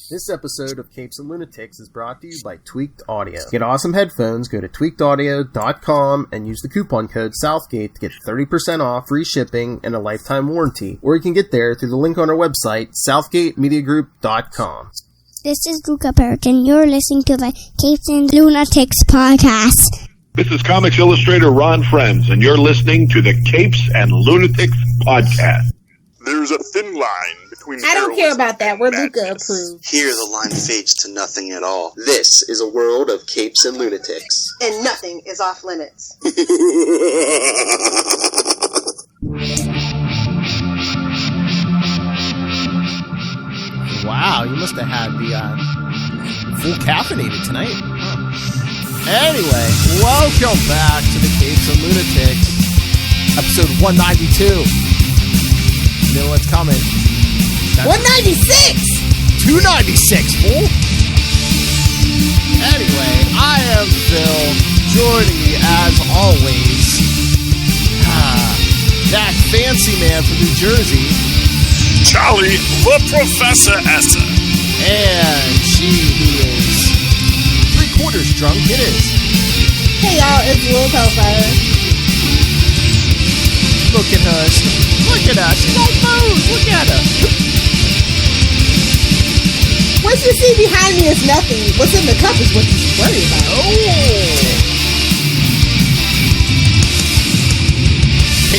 This episode of Capes and Lunatics is brought to you by Tweaked Audio. To get awesome headphones, go to tweakedaudio.com and use the coupon code Southgate to get 30% off, free shipping, and a lifetime warranty. Or you can get there through the link on our website, southgatemediagroup.com. This is Perich, and you're listening to the Capes and Lunatics podcast. This is Comics Illustrator Ron Friends, and you're listening to the Capes and Lunatics podcast. There's a thin line between I don't care about that. We're Luca approved. Here the line fades to nothing at all. This is a world of capes and lunatics. And nothing is off limits. Wow, you must have had the full caffeinated tonight. Huh. Anyway, welcome back to the Capes and Lunatics, episode 192. You know what's coming. 196! 296, fool! Anyway, I am Phil. Joining me, as always, that fancy man from New Jersey, Charlie, the Professor Essa. And she who is 3/4 drunk, it is. Hey y'all, it's Will Hellfire. Look at her. Look at her. She's on booze. Look at her. What you see behind me is nothing. What's in the cup is what you should worry about. Oh.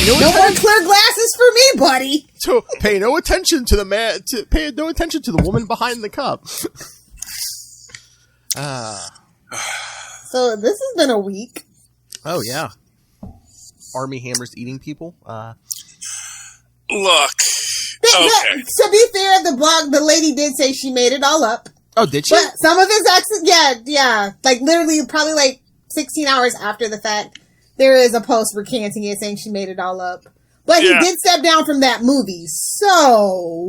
No more clear glasses for me, buddy. So pay no attention to the man. Pay no attention to the woman behind the cup. So this has been a week. Oh yeah. Armie Hammer's eating people. Look. Okay. To be fair, the lady did say she made it all up. Oh, did she? But some of his exes, yeah. Like literally, probably like 16 hours after the fact, there is a post recanting it, saying she made it all up. But he did step down from that movie, so.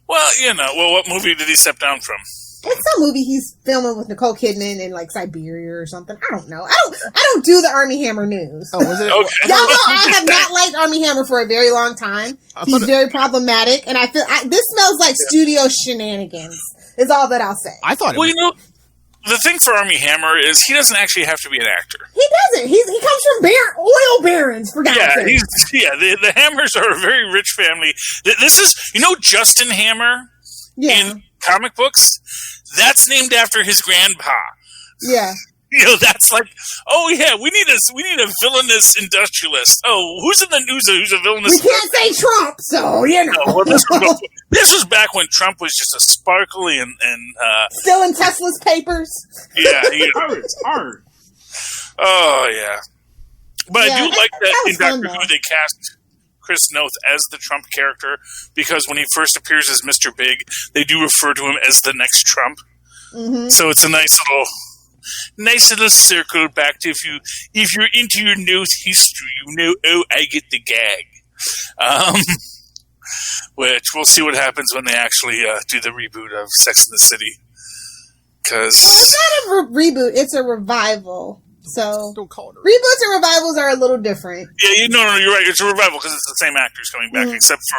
Well, what movie did he step down from? It's some movie he's filming with Nicole Kidman in like Siberia or something. I don't know. I don't do the Armie Hammer news. Oh, was it? Okay. Y'all know I have not liked Armie Hammer for a very long time. He's very problematic, and I feel this smells like studio shenanigans. Is all that I'll say. I thought. The thing for Armie Hammer is he doesn't actually have to be an actor. He doesn't. He comes from oil barons, for God's sake. The Hammers are a very rich family. This is, Justin Hammer in comic books. That's named after his grandpa. Yeah. That's like, we need a villainous industrialist. Oh, who's in the news who's a villainous? We can't say Trump, so Well, this was back when Trump was just a sparkly and still in Tesla's papers. Yeah, hard. Oh yeah, but I do like that in Doctor Who they cast Chris Noth as the Trump character, because when he first appears as Mr. Big, they do refer to him as the next Trump. Mm-hmm. So it's a nice little circle back to if you're into your Noth history, I get the gag. Which we'll see what happens when they actually do the reboot of Sex and the City. Because it's not a reboot; it's a revival. So don't call it a reboots and revivals are a little different. Yeah, no, you're right. It's a revival because it's the same actors coming back, except for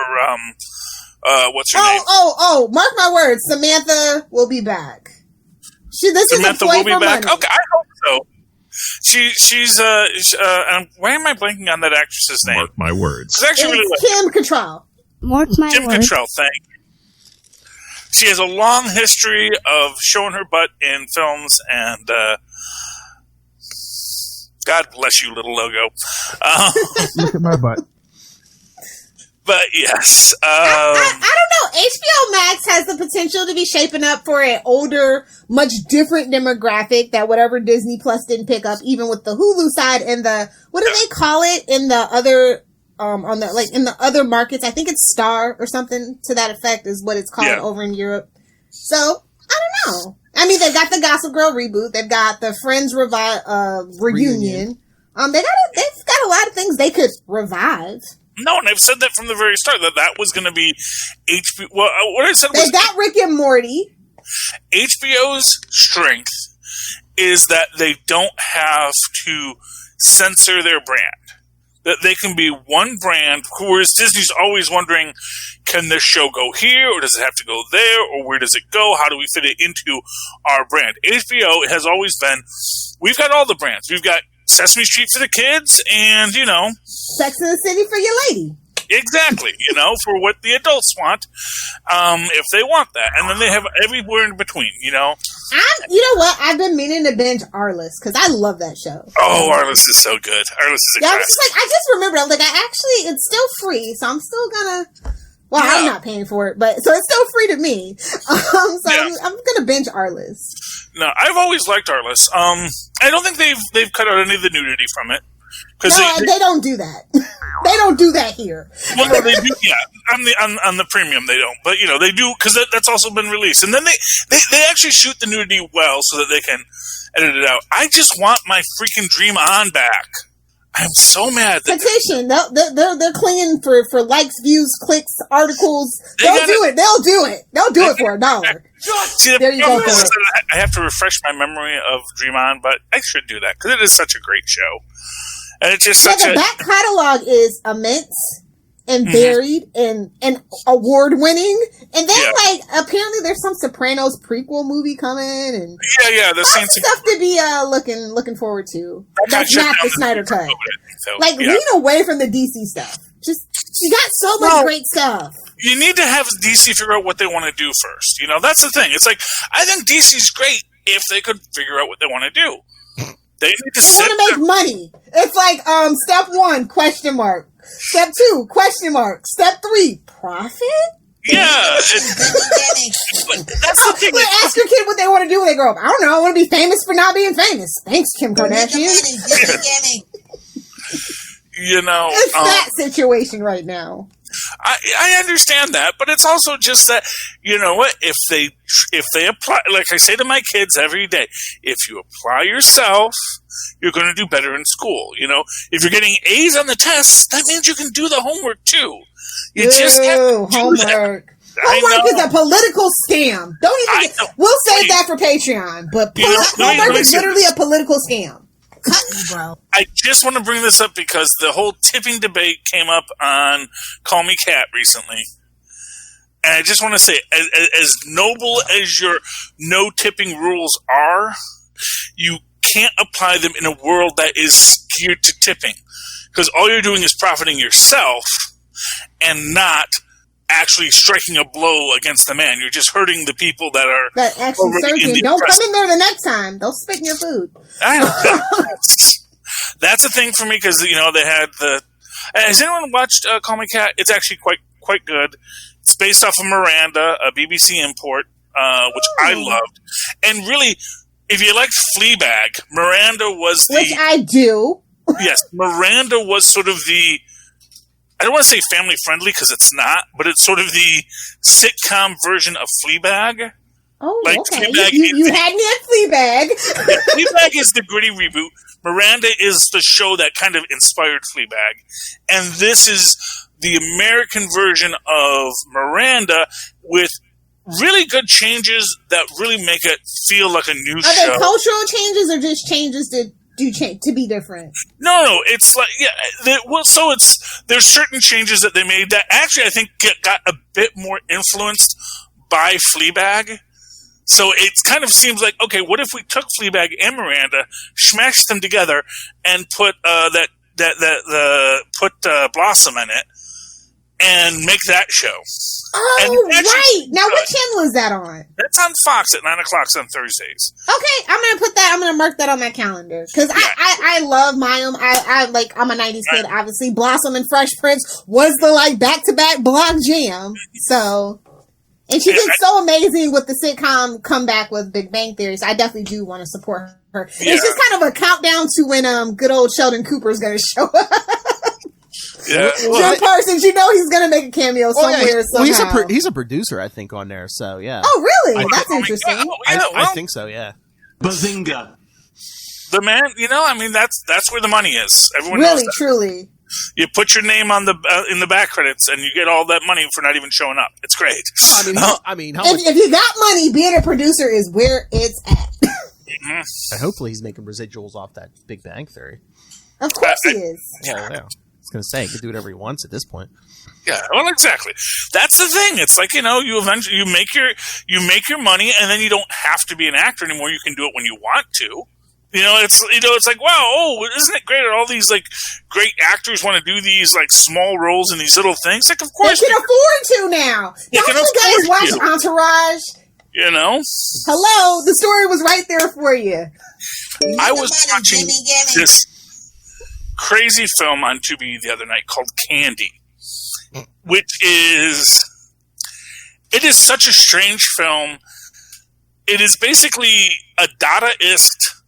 what's her name? Oh! Mark my words, Samantha will be back. Samantha will be back. Okay, I hope so. She's why am I blanking on that actress's name? Mark my words. It's actually Kim Cattrall. Mark my Kim words. Cattrall, thank you. She has a long history of showing her butt in films, and God bless you, little logo. Look at my butt. But yes, I don't know. HBO Max has the potential to be shaping up for an older, much different demographic that whatever Disney Plus didn't pick up, even with the Hulu side and the what do they call it in the other in the other markets? I think it's Star or something to that effect is what it's called over in Europe. So I don't know. I mean, they've got the Gossip Girl reboot. They've got the Friends reunion. They've got a lot of things they could revive. No, and I've said that from the very start that was going to be HBO. Well, what I said was they got Rick and Morty. HBO's strength is that they don't have to censor their brand. that they can be one brand, whereas Disney's always wondering, can this show go here, or does it have to go there, or where does it go? How do we fit it into our brand? HBO has always been, we've got all the brands. We've got Sesame Street for the kids, and, Sex and the City for your lady. Exactly, for what the adults want, if they want that. And then they have everywhere in between, You know what? I've been meaning to binge Arliss, because I love that show. Oh, Arliss is so good. Arliss is a classic. I just remembered, it's still free, so I'm still gonna... Well, I'm not paying for it, but so it's still free to me. I'm gonna binge Arliss. No, I've always liked Arliss. I don't think they've cut out any of the nudity from it. No, they don't do that. They don't do that here. Well, no, they do. Yeah, on the premium they don't, but they do, because that's also been released. And then they actually shoot the nudity well so that they can edit it out. I just want my freaking Dream On back. I'm so mad. Petition. They're clinging for likes, views, clicks, articles. They'll do it. They'll do it for $1. See, there you go. I have to refresh my memory of Dream On, but I should do that because it is such a great show. And it's just the back catalog is immense and varied and award winning. And then apparently there's some Sopranos prequel movie coming, and there's stuff to be looking forward to. That's not the Snyder cut. Lean away from the DC stuff. Just you got so much great stuff. You need to have DC figure out what they want to do first. That's the thing. It's like, I think DC's great if they could figure out what they want to do. They need to want to make money. It's like step 1 ? Step 2 ? Step 3 profit. Yeah, that's the thing. Ask your kid what they want to do when they grow up. I don't know. I want to be famous for not being famous. Thanks, Kim Kardashian. It's that situation right now. I understand that, but it's also just that, what, if they apply, like I say to my kids every day, if you apply yourself, you're going to do better in school. If you're getting A's on the tests, that means you can do the homework too. You just have to do homework. That. Homework is a political scam. We'll save that for Patreon, but homework is literally a political scam. Cut me, bro. I just want to bring this up because the whole tipping debate came up on Call Me Cat recently. And I just want to say, as noble as your no tipping rules are, you can't apply them in a world that is geared to tipping. Because all you're doing is profiting yourself and not actually striking a blow against the man. You're just hurting the people that are actually searching. Don't come in there the next time. They'll spit in your food. That's a thing for me because they had the. Has anyone watched Call Me Cat? It's actually quite good. It's based off of Miranda, a BBC import, which I loved. And really, if you like Fleabag, Miranda was which I do. Yes, Miranda was sort of the. I don't want to say family friendly because it's not, but it's sort of the sitcom version of Fleabag. Oh, okay. You had me at Fleabag. Fleabag is the gritty reboot. Miranda is the show that kind of inspired Fleabag. And this is the American version of Miranda with really good changes that really make it feel like a new show. Are they cultural changes or just changes to be different? No, it's like there's certain changes that they made that actually I think got a bit more influenced by Fleabag. So it kind of seems like, okay, what if we took Fleabag and Miranda, smashed them together, and put Blossom in it, and make that show? Oh, right. Now, what channel is that on? That's on Fox at 9 o'clock on Thursdays. Okay, I'm going to mark that on my calendar. Because I love Mayim. I'm a 90s kid, obviously. Blossom and Fresh Prince was the, back-to-back blog jam. So, and she did so amazing with the sitcom comeback with Big Bang Theory. So I definitely do want to support her. Yeah. It's just kind of a countdown to when good old Sheldon Cooper is going to show up. Yeah, Jim Parsons, he's going to make a cameo somewhere. Well, he's a producer, I think, on there. So yeah. Oh, really? That's interesting. I think so. Yeah. Bazinga! The man, that's where the money is. Everyone really, knows that. Truly. You put your name on in the back credits, and you get all that money for not even showing up. It's great. If you got money, being a producer is where it's at. Hopefully, he's making residuals off that Big Bang Theory. Of course he is. Yeah. was going to say, he can do whatever he wants at this point. Yeah, well, exactly. That's the thing. It's like, you eventually you make your money, and then you don't have to be an actor anymore. You can do it when you want to. It's like, wow, isn't it great that all these like great actors want to do these like small roles in these little things? Like, of course they can afford to now. Don't you guys watch Entourage? Hello, the story was right there for you. I was watching this crazy film on Tubi the other night called Candy, which is such a strange film. It is basically a Dadaist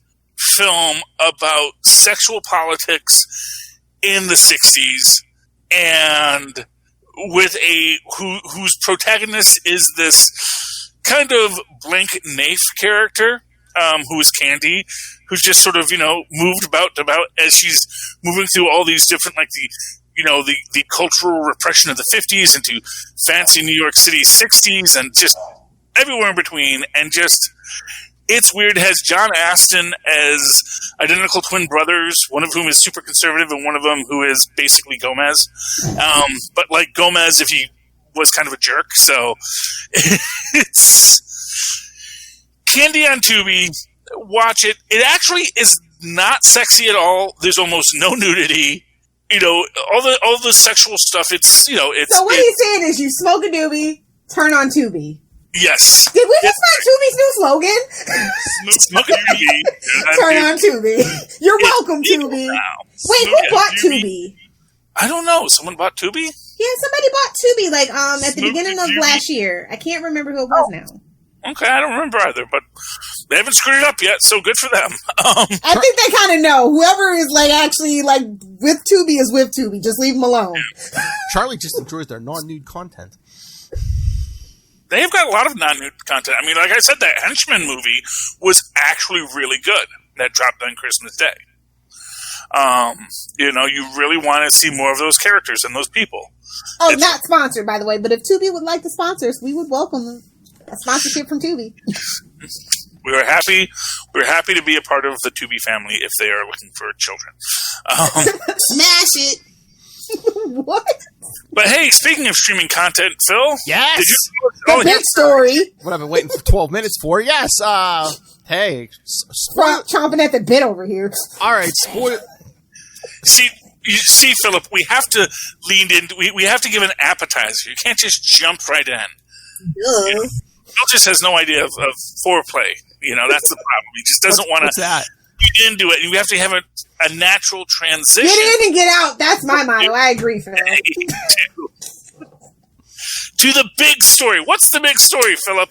film about sexual politics in the 60s, and with whose protagonist is this kind of blank naif character, who is Candy, who's just sort of, moved about as she's moving through all these different, like the cultural repression of the 50s into fancy New York City 60s and just everywhere in between. And just, it's weird. It has John Astin as identical twin brothers, one of whom is super conservative and one of them who is basically Gomez. But like Gomez, if he was kind of a jerk. So it's Candy on Tubi. Watch it. It actually is not sexy at all. There's almost no nudity. All the sexual stuff. It's it's. So what he's saying is, you smoke a doobie, turn on Tubi. Yes. Did we just find Tubi's new slogan? Smoke a doobie. Turn on Tubi. You're welcome, Tubi. Wait, who bought Tubi? I don't know. Someone bought Tubi? Yeah, somebody bought Tubi at the beginning of last year. I can't remember who it was now. Okay, I don't remember either, but they haven't screwed it up yet, so good for them. I think they kind of know. Whoever is actually with Tubi is with Tubi. Just leave them alone. Charlie just enjoys their non-nude content. They've got a lot of non-nude content. I mean, like I said, that Henchman movie was actually really good. That dropped on Christmas Day. You really want to see more of those characters and those people. Oh, not sponsored, by the way. But if Tubi would like to sponsor us, we would welcome a sponsorship from Tubi. We're happy to be a part of the Tubi family if they are looking for children. Smash it. What? But hey, speaking of streaming content, Phil. Yes. Did you the big story. What I've been waiting for 12 minutes for. Yes. Hey. Chomping at the bit over here. All right. Spoil. See, Philip, we have to lean in. We have to give an appetizer. You can't just jump right in. Phil just has no idea of foreplay. That's the problem. He just doesn't want to. What's that? Get into it. You have to have a natural transition. Get in and get out. That's my motto. I agree, Phil. To the big story. What's the big story, Philip?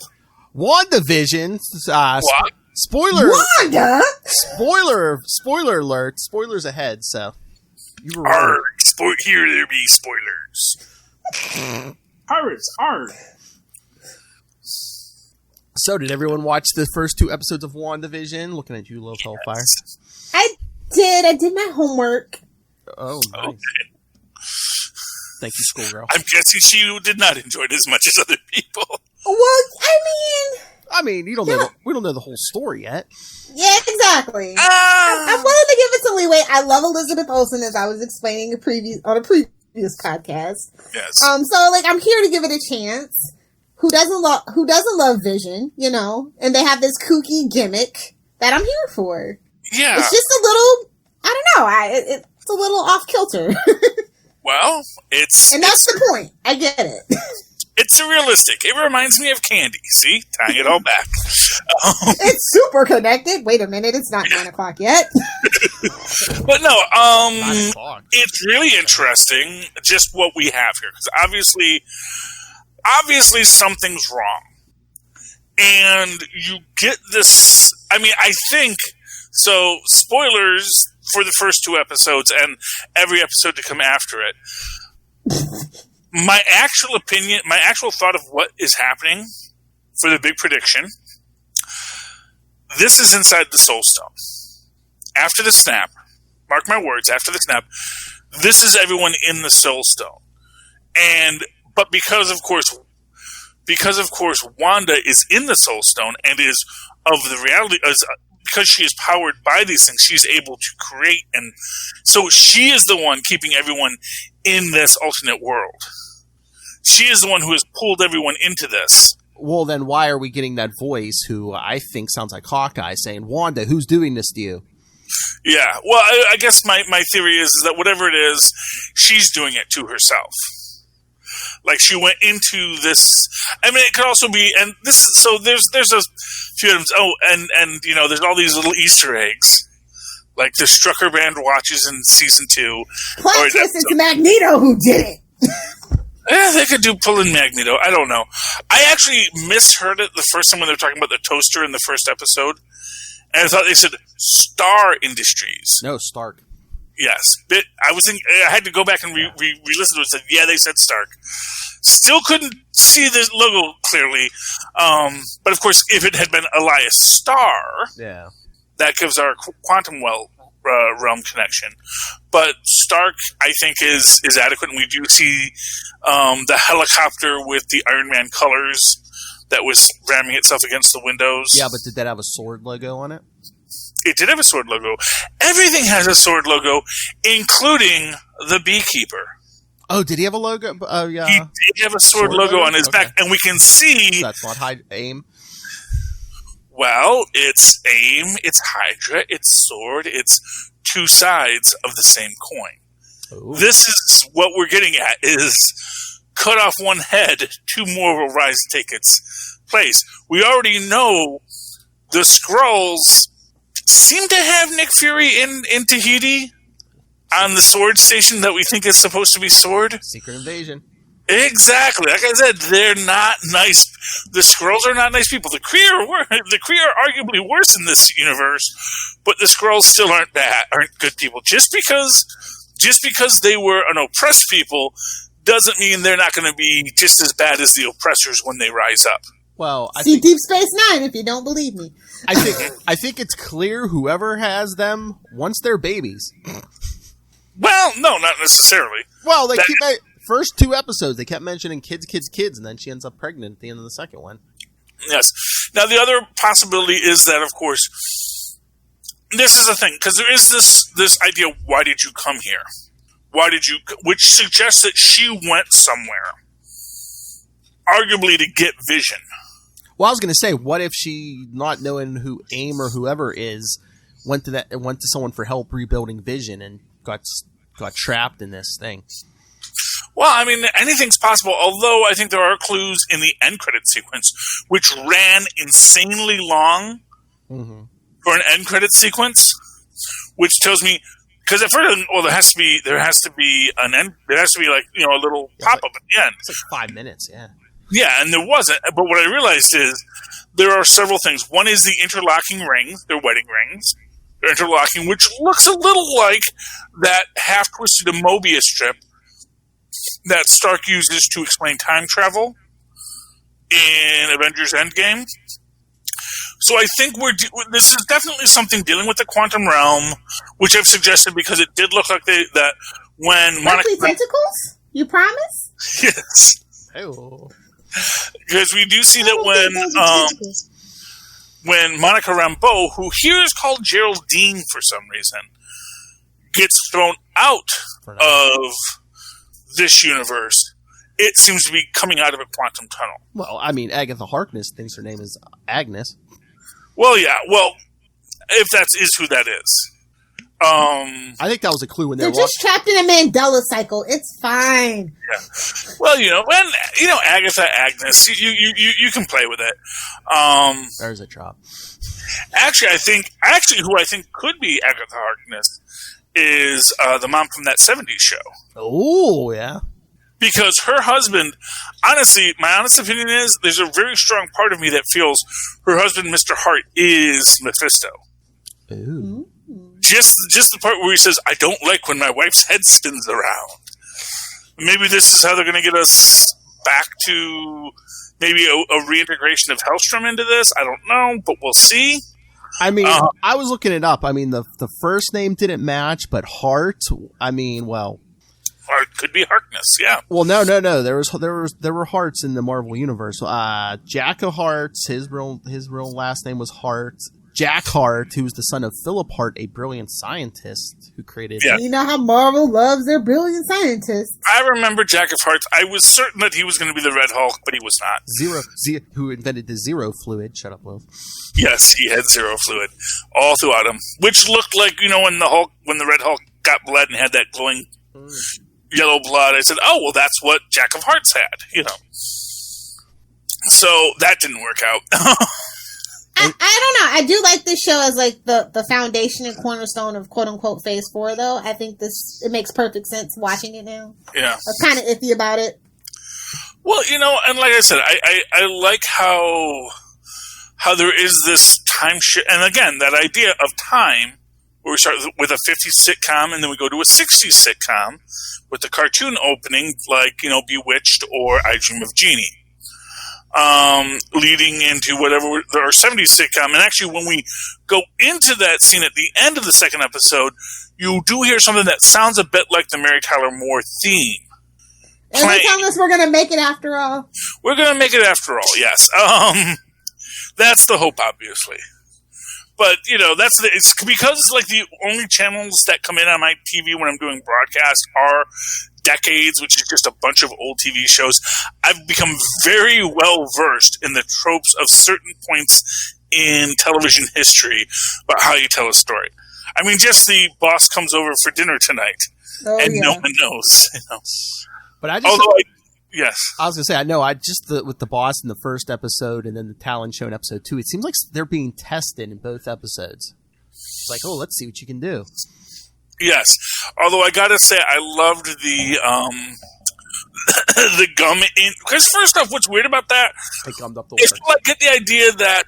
WandaVision. What? Spoiler. Wanda? Spoiler alert. Spoilers ahead, so. You were right. Here there be spoilers. Pirates, arg. So, did everyone watch the first 2 episodes of WandaVision? Looking at you, Love Hellfire. I did. I did my homework. Oh, nice. Okay. Thank you, schoolgirl. I'm guessing she did not enjoy it as much as other people. Well, I mean, we don't know the whole story yet. Yeah, exactly. I'm willing to give it some leeway. I love Elizabeth Olsen, as I was explaining on a previous podcast. Yes. So I'm here to give it a chance. Who doesn't love Vision, and they have this kooky gimmick that I'm here for. Yeah. It's just a little, I don't know, it's a little off kilter. Well, and that's the point. I get it. It's surrealistic. It reminds me of Candy. See? Tying it all back. It's super connected. Wait a minute. It's not 9 o'clock yet. But no, it's really interesting just what we have here. Because obviously something's wrong. And you get this... I mean, I think... So, spoilers for the first 2 episodes and every episode to come after it. My actual thought of what is happening for the big prediction, this is inside the Soul Stone. After the snap, mark my words, after the snap, this is everyone in the Soul Stone. But because of course Wanda is in the Soul Stone and is of the reality, because she is powered by these things, she's able to create, and so she is the one keeping everyone in this alternate world. She is the one who has pulled everyone into this. Well, then why are we getting that voice who I think sounds like Hawkeye saying, Wanda, who's doing this to you? Yeah, well, I guess my theory is that whatever it is, she's doing it to herself. Like, she went into this. I mean, it could also be, and this is, so there's a few items. Oh, and you know, there's all these little Easter eggs, like the Strucker Band watches in season 2. Plot twist, it's Magneto who did it. Yeah, they could do pulling Magneto. I don't know. I actually misheard it the first time when they were talking about the toaster in the first episode, and I thought they said Star Industries. No, Stark. Yes, I had to go back and re-listen to it. Said, yeah, they said Stark. Still couldn't see the logo clearly, but of course, if it had been Elias Starr, yeah, that gives our quantum realm connection. But Stark, I think, is adequate, and we do see the helicopter with the Iron Man colors that was ramming itself against the windows. Yeah, but did that have a sword logo on it? It did have a sword logo. Everything has a sword logo, including the beekeeper. Oh, did he have a logo? Yeah. He did have a sword logo on his back, and we can see... That's not AIM? Well, it's AIM, it's Hydra, it's sword, it's two sides of the same coin. Ooh. This is what we're getting at, is cut off one head, two more will rise and take its place. We already know the Skrulls seem to have Nick Fury in Tahiti on the sword station that we think is supposed to be sword. Secret invasion. Exactly. Like I said, they're not nice. The Skrulls are not nice people. The Kree are arguably worse in this universe, but the Skrulls still aren't good people. Just because they were an oppressed people doesn't mean they're not going to be just as bad as the oppressors when they rise up. Well, I see Deep Space Nine if you don't believe me. I think it's clear whoever has them wants their babies. Well, no, not necessarily. Well, they keep first 2 episodes they kept mentioning kids, and then she ends up pregnant at the end of the second one. Yes. Now the other possibility is that, of course, this is the thing, because there is this idea: why did you come here? Which suggests that she went somewhere, arguably to get Vision. Well, I was going to say, what if she, not knowing who AIM or whoever is, went to someone for help rebuilding Vision and got trapped in this thing? Well, I mean, anything's possible, although I think there are clues in the end credit sequence, which ran insanely long for an end credit sequence, which tells me, because at first, well, there has to be an end, there has to be like, you know, a little pop-up at the end. It's like 5 minutes, yeah. Yeah, and there wasn't. But what I realized is there are several things. One is the interlocking rings, their wedding rings. They're interlocking, which looks a little like that half-twisted Mobius strip that Stark uses to explain time travel in Avengers Endgame. So I think this is definitely something dealing with the quantum realm, which I've suggested because it did look like that when Monica... tentacles? You promise? Yes. Oh. Because we do see that when Monica Rambeau, who here is called Geraldine for some reason, gets thrown out of this universe, it seems to be coming out of a quantum tunnel. Well, I mean, Agatha Harkness thinks her name is Agnes. Well, yeah. Well, if that is who that is. I think that was a clue when they're just trapped in a Mandela cycle. It's fine. Yeah. Well, Agatha, Agnes, you can play with it. There's a drop. Actually, who I think could be Agatha Harkness is the mom from that 70s show. Oh, yeah. Because her husband, honestly, my honest opinion is there's a very strong part of me that feels her husband, Mr. Hart, is Mephisto. Ooh. Just the part where he says, "I don't like when my wife's head spins around." Maybe this is how they're going to get us back to maybe a reintegration of Hellstrom into this. I don't know, but we'll see. I mean, I was looking it up. I mean, the first name didn't match, but Hart. I mean, well, or it could be Harkness. Yeah. Well, no. There were Harts in the Marvel universe. Jack of Hearts. His real last name was Hart. Jack Hart, who was the son of Philip Hart, a brilliant scientist who created... Yeah. You know how Marvel loves their brilliant scientists. I remember Jack of Hearts. I was certain that he was going to be the Red Hulk, but he was not. Who invented the zero fluid. Shut up, Will. Yes, he had zero fluid all throughout him, which looked like, when the Red Hulk got bled and had that glowing yellow blood. I said, oh, well, that's what Jack of Hearts had, So that didn't work out. I don't know. I do like this show as like the foundation and cornerstone of quote unquote Phase 4 though. I think it makes perfect sense watching it now. Yeah. I was kind of iffy about it. Well, and like I said, I like how there is this time shift, and again, that idea of time, where we start with a 50s sitcom and then we go to a 60s sitcom with the cartoon opening, like, Bewitched or I Dream of Jeannie. Leading into whatever our 70s sitcom. And actually, when we go into that scene at the end of the second episode, you do hear something that sounds a bit like the Mary Tyler Moore theme. And they're telling us we're going to make it after all. We're going to make it after all, yes. That's the hope, obviously. But, it's because like the only channels that come in on my TV when I'm doing broadcast are Decades, which is just a bunch of old TV shows. I've become very well versed in the tropes of certain points in television history about how you tell a story. I mean, just the boss comes over for dinner tonight, and no one knows. But I just, yes, I was gonna say, with the boss in the first episode and then the talent show in episode 2, it seems like they're being tested in both episodes. It's like, oh, let's see what you can do. Yes, although I gotta say, I loved the the gum in, because first off, what's weird about that? I gummed up the is water. I get the idea that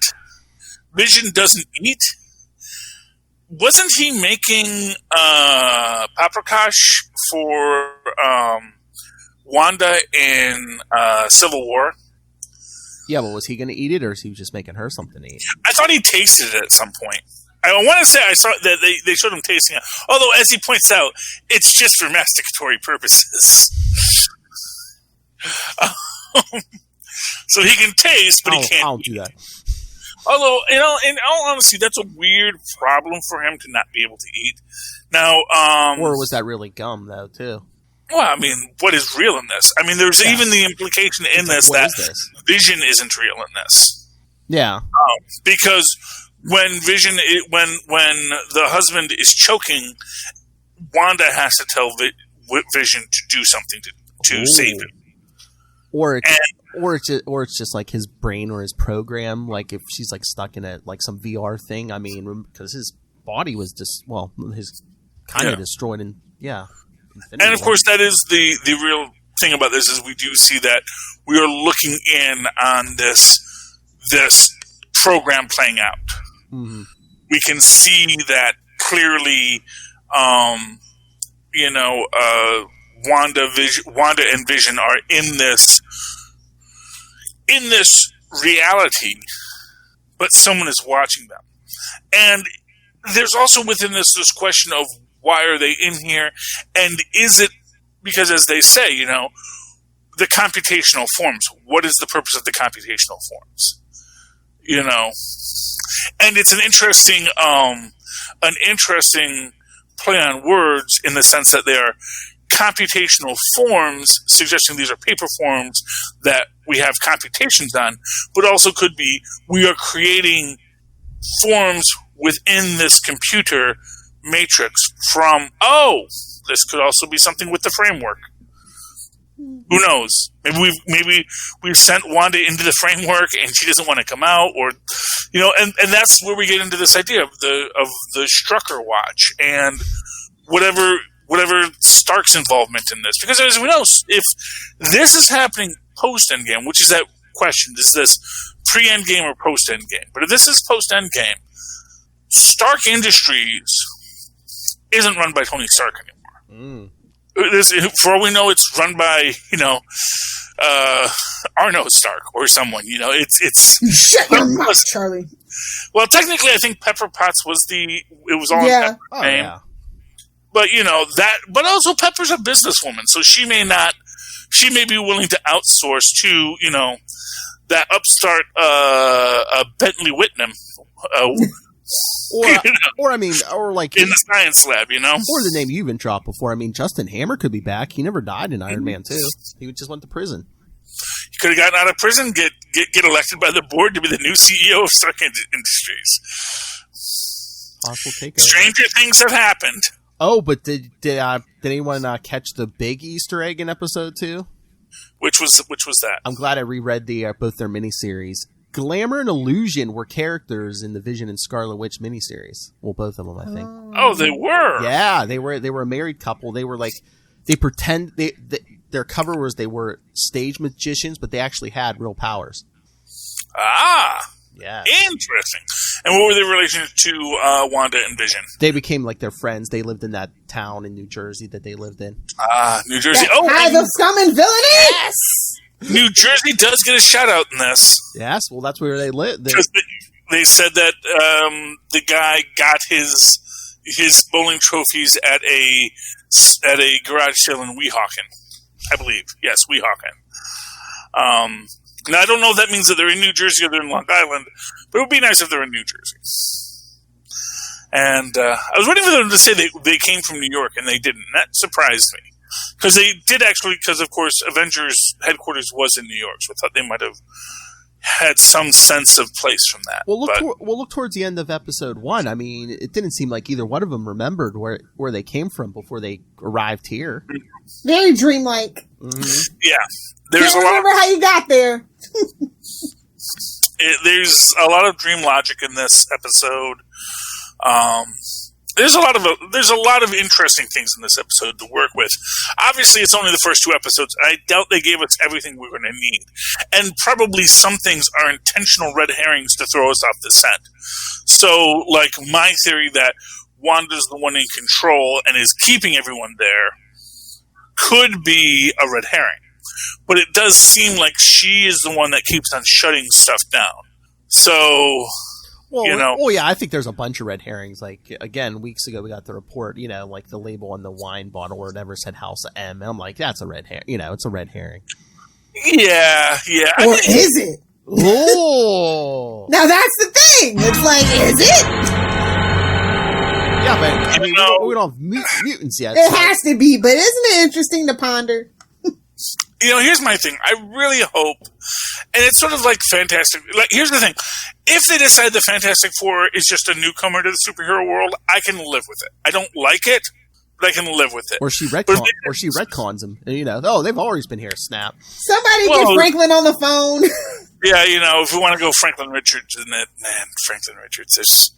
Vision doesn't eat. Wasn't he making paprikash for Wanda in Civil War? Yeah, but was he going to eat it, or was he just making her something to eat? I thought he tasted it at some point. I want to say I saw that they showed him tasting it. Although, as he points out, it's just for masticatory purposes. So he can taste, but he can't I don't do that. Although, in all honesty, that's a weird problem for him to not be able to eat. Now, or was that really gum, though, too? Well, I mean, what is real in this? I mean, there's even the implication in this that Vision isn't real in this. Yeah. Because when Vision, when the husband is choking, Wanda has to tell Vision to do something to save him. Or it's just like his brain or his program. Like if she's like stuck in some VR thing. I mean, because his body was his kind of destroyed and And of course, that is the real thing about this is we do see that we are looking in on this program playing out. Mm-hmm. We can see that clearly. Wanda and Vision are in this reality, but someone is watching them. And there's also within this question of why are they in here, and is it because, as they say, the computational forms. What is the purpose of the computational forms? And it's an interesting play on words in the sense that they are computational forms, suggesting these are paper forms that we have computations on, but also could be we are creating forms within this computer matrix from, this could also be something with the framework. Who knows? Maybe we've sent Wanda into the framework and she doesn't want to come out, or and that's where we get into this idea of the Strucker watch and whatever Stark's involvement in this. Because as we know, if this is happening post-Endgame, which is that question, is this pre-Endgame or post-Endgame? But if this is post-Endgame, Stark Industries isn't run by Tony Stark anymore. For all we know, it's run by, Arno Stark or someone, it's Shut your mouth, Charlie. Well, technically, I think Pepper Potts was it was all in Pepper's name. Yeah. But, but also Pepper's a businesswoman, so she may be willing to outsource to, that upstart Bentley Whitney, Or I mean, or like in the science lab, you know? Or the name you've been dropped before. I mean, Justin Hammer could be back. He never died in Iron Man 2. He just went to prison. He could have gotten out of prison, get elected by the board to be the new CEO of Stark Industries. Possible takeover. Stranger things have happened. Oh, but did anyone catch the big Easter egg in episode 2? Which was that? I'm glad I reread both their miniseries. Glamour and Illusion were characters in the Vision and Scarlet Witch miniseries. Well, both of them, I think. Oh, they were. Yeah, they were a married couple. They were like their cover was they were stage magicians, but they actually had real powers. Ah. Yeah. Interesting. And what were their relations to Wanda and Vision? They became like their friends. They lived in that town in New Jersey that they lived in. New Jersey. The scum and villainy? Yes! New Jersey does get a shout out in this. Yes, well, that's where they lived. Because they said that the guy got his bowling trophies at a garage sale in Weehawken, I believe. Yes, Weehawken. Now, I don't know if that means that they're in New Jersey or they're in Long Island, but it would be nice if they're in New Jersey. And I was waiting for them to say they came from New York, and they didn't. That surprised me. Because they did actually, because of course, Avengers headquarters was in New York, so I thought they might have had some sense of place from that. Well, look towards the end of episode 1. I mean, it didn't seem like either one of them remembered where they came from before they arrived here. Very dreamlike. Mm-hmm. Yeah. Can't remember how you got there. There's a lot of dream logic in this episode. There's a lot of interesting things in this episode to work with. Obviously, it's only the first 2 episodes. I doubt they gave us everything we're going to need. And probably some things are intentional red herrings to throw us off the scent. So, like my theory that Wanda's the one in control and is keeping everyone there could be a red herring. But it does seem like she is the one that keeps on shutting stuff down. So... Well, oh yeah, I think there's a bunch of red herrings. Like, again, weeks ago we got the report, like the label on the wine bottle or whatever said House of M. And I'm like, that's a red herring. It's a red herring. Yeah. Or is it? Oh! Now that's the thing. It's like, is it? Yeah, but I mean, we don't have mutants yet. It has to be, but isn't it interesting to ponder? Here's my thing. I really hope, and it's sort of like Fantastic. Like, here's the thing: if they decide the Fantastic Four is just a newcomer to the superhero world, I can live with it. I don't like it, but I can live with it. Or she retcons them. They've always been here. Snap. Somebody get Franklin on the phone. Yeah, if we want to go Franklin Richards in it, man, Franklin Richards. There's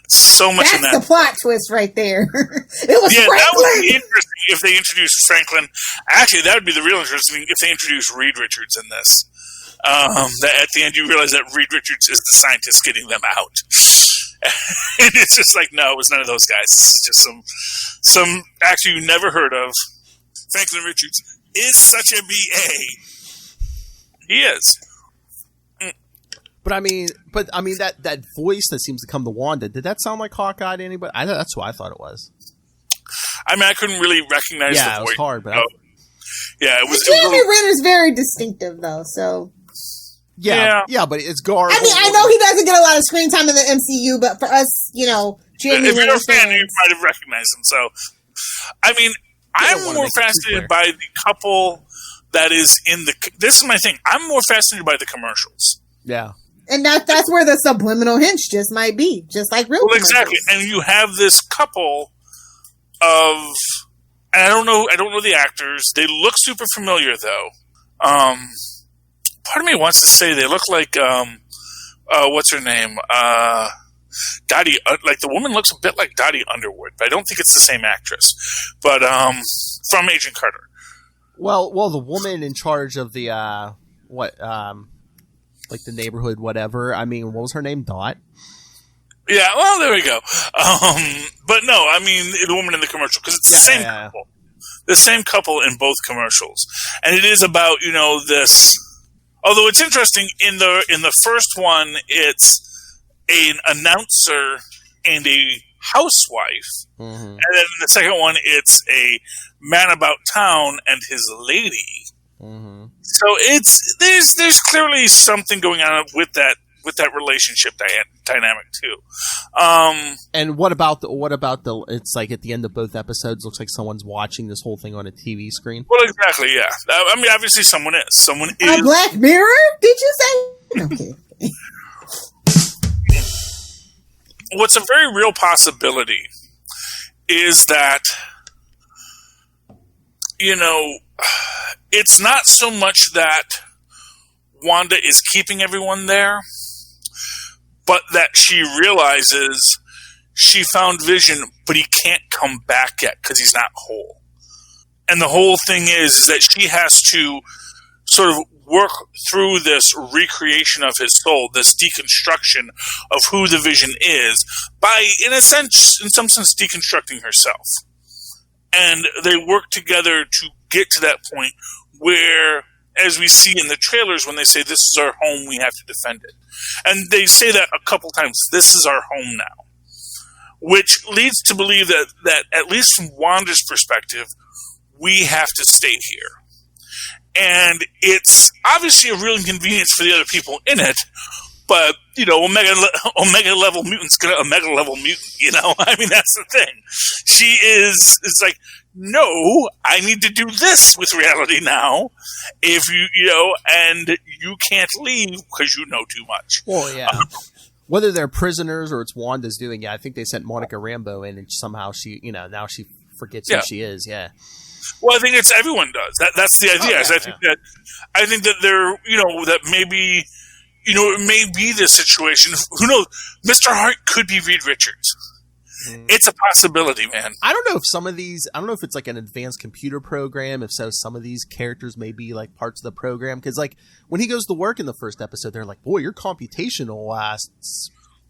so much in that. That's the plot twist right there. It was Franklin. That would be interesting if they introduced Franklin. Actually, that would be the real interesting if they introduced Reed Richards in this. That at the end you realize that Reed Richards is the scientist getting them out. And it's just like, no, it was none of those guys. It's just some actor you never heard of. Franklin Richards is such a BA. He is. But I mean, that voice that seems to come to Wanda, did that sound like Hawkeye to anybody? That's what I thought it was. I mean, I couldn't really recognize the voice. Yeah, it was hard, but... it was... Jeremy Renner's very distinctive, though, so... Yeah, but it's Gar. I mean, I know he doesn't get a lot of screen time in the MCU, but for us, Jeremy Renner fans... If you're a fan, you might have recognized him, so... I mean, I'm more fascinated by the couple that is in the... This is my thing. I'm more fascinated by the commercials. Yeah. And that's where the subliminal hints just might be, just like real. Well, exactly. And you have this couple of, and I don't know the actors. They look super familiar though. Part of me wants to say they look like, what's her name? Dottie. Like the woman looks a bit like Dottie Underwood, but I don't think it's the same actress. But from Agent Carter. Well, the woman in charge of the like the neighborhood, whatever. I mean, what was her name? Dot? Yeah, well, there we go. But no, I mean, the woman in the commercial, because it's the same couple. The same couple in both commercials. And it is about, this... Although it's interesting, in the first one, it's an announcer and a housewife. Mm-hmm. And then in the second one, it's a man about town and his lady. Mm-hmm. So there's clearly something going on with that relationship dynamic too. And what about the? It's like at the end of both episodes, looks like someone's watching this whole thing on a TV screen. Well, exactly, yeah. I mean, obviously, someone is. A Black Mirror? Did you say? Okay. What's a very real possibility is that, it's not so much that Wanda is keeping everyone there, but that she realizes she found Vision, but he can't come back yet because he's not whole. And the whole thing is that she has to sort of work through this recreation of his soul, this deconstruction of who the Vision is, by, in some sense, deconstructing herself. And they work together to get to that point where, as we see in the trailers, when they say, this is our home, we have to defend it. And they say that a couple times, this is our home now. Which leads to believe that at least from Wanda's perspective, we have to stay here. And it's obviously a real inconvenience for the other people in it, but, Omega level mutant's gonna Omega level mutant, I mean, that's the thing. It's like, no, I need to do this with reality now. If and you can't leave because you know too much. Well, yeah. Whether they're prisoners or it's Wanda's doing it, I think they sent Monica Rambeau in and somehow she, now she forgets who she is, yeah. Well, I think everyone does. That's the idea. I think that they're, that maybe, it may be this situation. Who knows? Mr. Hart could be Reed Richards. It's a possibility, man. I don't know if it's like an advanced computer program. If so, some of these characters may be like parts of the program. Because like when he goes to work in the first episode, they're like, boy, your computational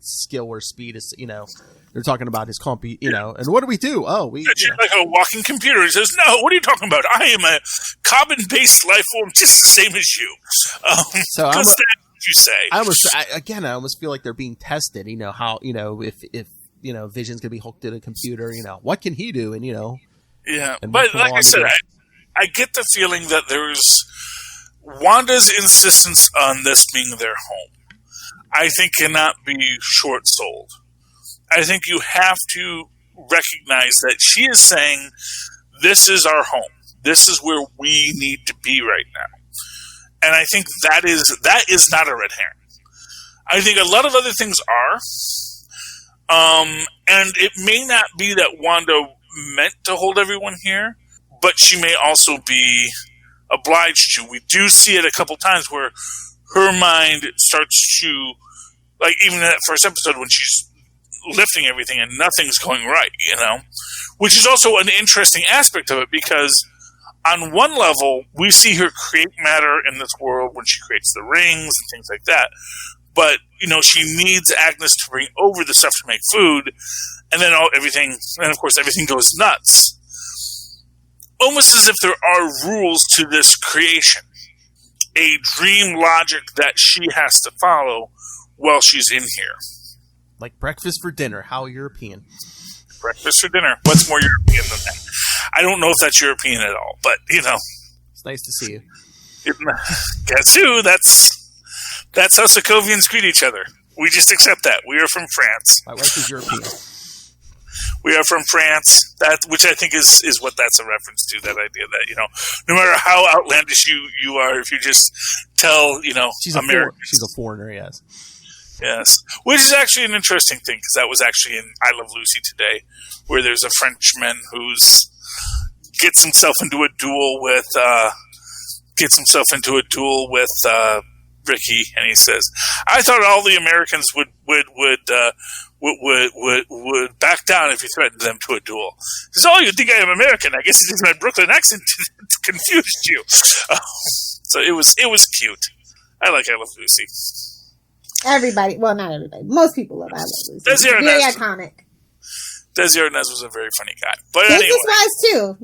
skill or speed is, they're talking about his and what do we do? Oh, we like a walking computer. He says, no, what are you talking about? I am a carbon-based life form just the same as you. So that's what you say. I almost feel like they're being tested. If Vision's gonna be hooked to the computer, what can he do? And yeah. But like I said, I get the feeling that there's Wanda's insistence on this being their home. I think cannot be short-sold. I think you have to recognize that she is saying, this is our home. This is where we need to be right now. And I think that is not a red herring. I think a lot of other things are. And it may not be that Wanda meant to hold everyone here, but she may also be obliged to. We do see it a couple times where her mind starts to, like even in that first episode when she's lifting everything and nothing's going right, which is also an interesting aspect of it because on one level, we see her create matter in this world when she creates the rings and things like that. But, she needs Agnes to bring over the stuff to make food, and then of course everything goes nuts. Almost as if there are rules to this creation. A dream logic that she has to follow while she's in here. Like breakfast for dinner. How European. Breakfast for dinner. What's more European than that? I don't know if that's European at all, but, It's nice to see you. Guess who? That's how Sokovians greet each other. We just accept that. We are from France. My wife is European. We are from France, which I think is what that's a reference to, that idea that, no matter how outlandish you are, if you just tell, she's Americans. She's a foreigner, yes. Yes. Which is actually an interesting thing, because that was actually in I Love Lucy today, where there's a Frenchman who's gets himself into a duel with Ricky, and he says, "I thought all the Americans would back down if you threatened them to a duel." He says, "Oh, you think I am American? I guess it is my Brooklyn accent confused you." So it was cute. I like I Love Lucy. Everybody, well, not everybody. Most people love I Love Lucy. Very iconic. Desi Arnaz was a very funny guy. But Business anyway. wise too,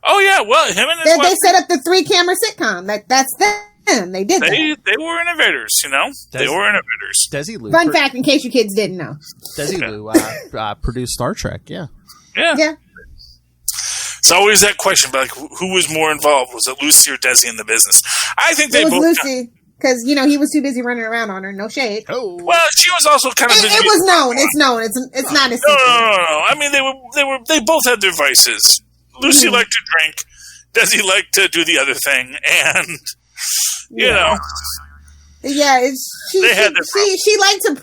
Oh yeah, well, him and his wife. They set up the 3-camera sitcom. That's them. They did that. They were innovators, They were innovators. Desi Lou. Fun fact, in case you kids didn't know. Desi Lou produced Star Trek. Yeah. It's always that question, but who was more involved? Was it Lucy or Desi in the business? I think they both. Lucy. Because, you know, he was too busy running around on her. No shade. Oh. Well, she was also kind of busy. It was known. It's known. It's not a secret. No. I mean, they both had their vices. Lucy liked to drink. Desi liked to do the other thing. And, you know. Yeah, she liked to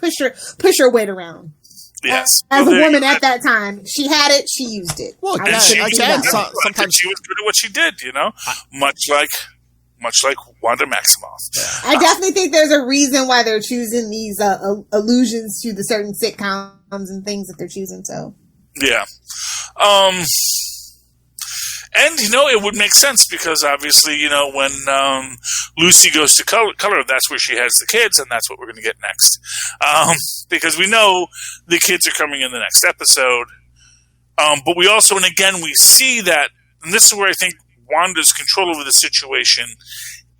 push her weight around. Yes. As a woman at that time, she had it, she used it. Well, sometimes she was good at what she did, you know, much like Wanda Maximoff. Yeah. I definitely think there's a reason why they're choosing these allusions to the certain sitcoms and things that they're choosing. So yeah, and you know it would make sense because obviously you know when Lucy goes to color, that's where she has the kids, and that's what we're going to get next. Because we know the kids are coming in the next episode, but we also, and again, we see that, and this is where I think Wanda's control over the situation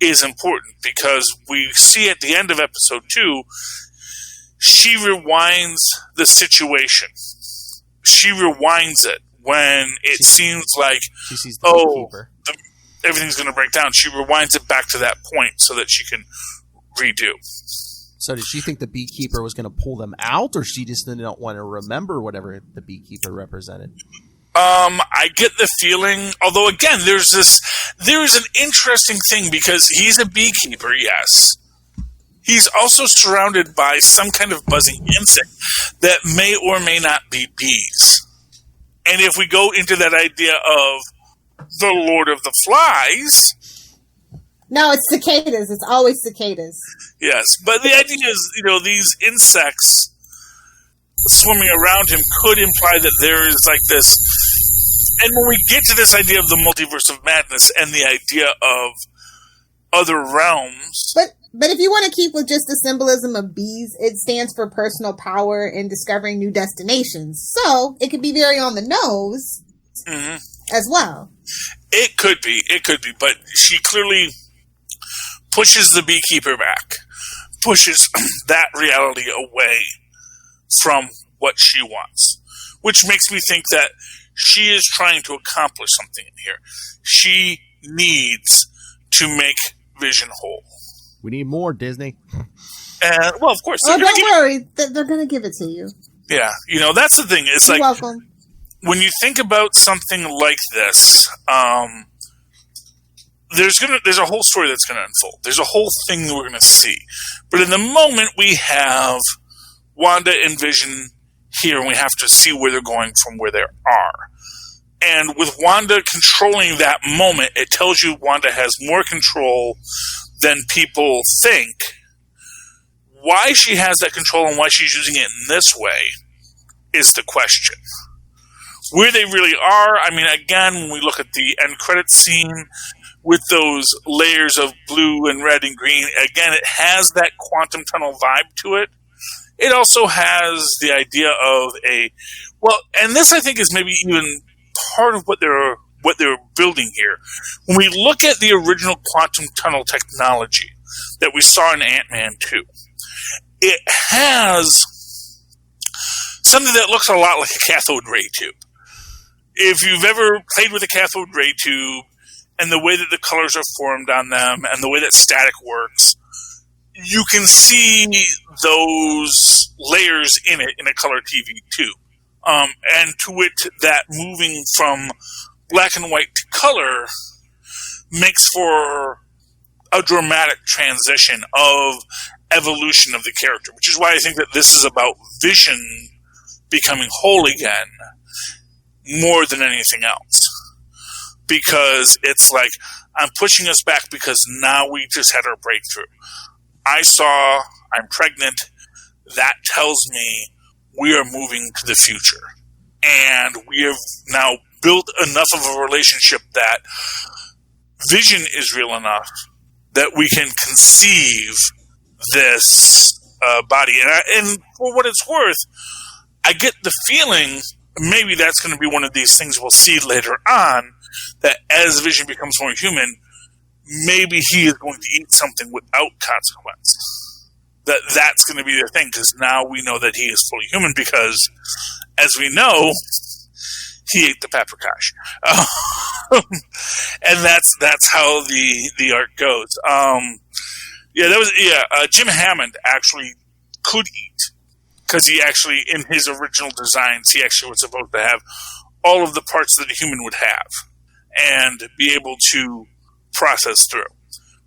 is important because we see at the end of episode 2, she rewinds the situation. She rewinds it when it seems like, she sees the beekeeper. Everything's going to break down. She rewinds it back to that point so that she can redo. So did she think the beekeeper was going to pull them out, or she just didn't want to remember whatever the beekeeper represented? I get the feeling, although again, there is an interesting thing because he's a beekeeper, yes. He's also surrounded by some kind of buzzing insect that may or may not be bees. And if we go into that idea of the Lord of the Flies... No, it's cicadas. It's always cicadas. Yes, but the idea is, you know, these insects swimming around him could imply that there is like this... And when we get to this idea of the multiverse of madness and the idea of other realms... But if you want to keep with just the symbolism of bees, it stands for personal power in discovering new destinations. So it could be very on the nose as well. It could be, but she clearly pushes the beekeeper back, pushes that reality away from what she wants, which makes me think that she is trying to accomplish something here. She needs to make Vision whole. We need more, Disney. And, well, of course. Oh, don't worry. They're going to give it to you. Yeah. You know, that's the thing. It's You're like, welcome. When you think about something like this, there's a whole story that's going to unfold. There's a whole thing that we're going to see. But in the moment, we have Wanda and Vision here, and we have to see where they're going from where they are. And with Wanda controlling that moment, it tells you Wanda has more control than people think. Why she has that control and why she's using it in this way is the question. Where they really are, I mean, again, when we look at the end credits scene with those layers of blue and red and green, again, it has that quantum tunnel vibe to it. It also has the idea of and this I think is maybe even part of what they're building here. When we look at the original quantum tunnel technology that we saw in Ant-Man 2, it has something that looks a lot like a cathode ray tube. If you've ever played with a cathode ray tube and the way that the colors are formed on them and the way that static works, you can see those layers in it in a color TV tube. And to it, that moving from black and white to color makes for a dramatic transition of evolution of the character, which is why I think that this is about Vision becoming whole again more than anything else. Because it's like, I'm pushing us back because now we just had our breakthrough. I'm pregnant. That tells me we are moving to the future. And we have now built enough of a relationship that Vision is real enough that we can conceive this body. And for what it's worth, I get the feeling maybe that's going to be one of these things we'll see later on, that as Vision becomes more human, maybe he is going to eat something without consequence. That's going to be the thing, because now we know that he is fully human, because, as we know, he ate the paprikash. And that's how the arc goes. Yeah, that was Jim Hammond actually could eat because he actually, in his original designs, he actually was supposed to have all of the parts that a human would have and be able to process through.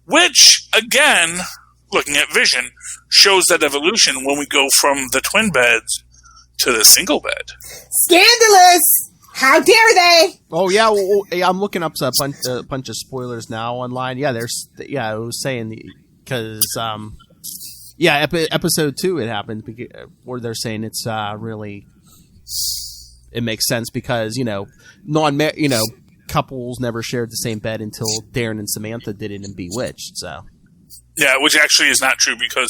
Which, again, looking at Vision, shows that evolution when we go from the twin beds to the single bed. Scandalous! How dare they? Oh yeah, well, I'm looking up a bunch of spoilers now online. Yeah, I was saying because episode 2 it happened where they're saying it's really it makes sense because couples never shared the same bed until Darren and Samantha did it in Bewitched. So. Yeah, which actually is not true because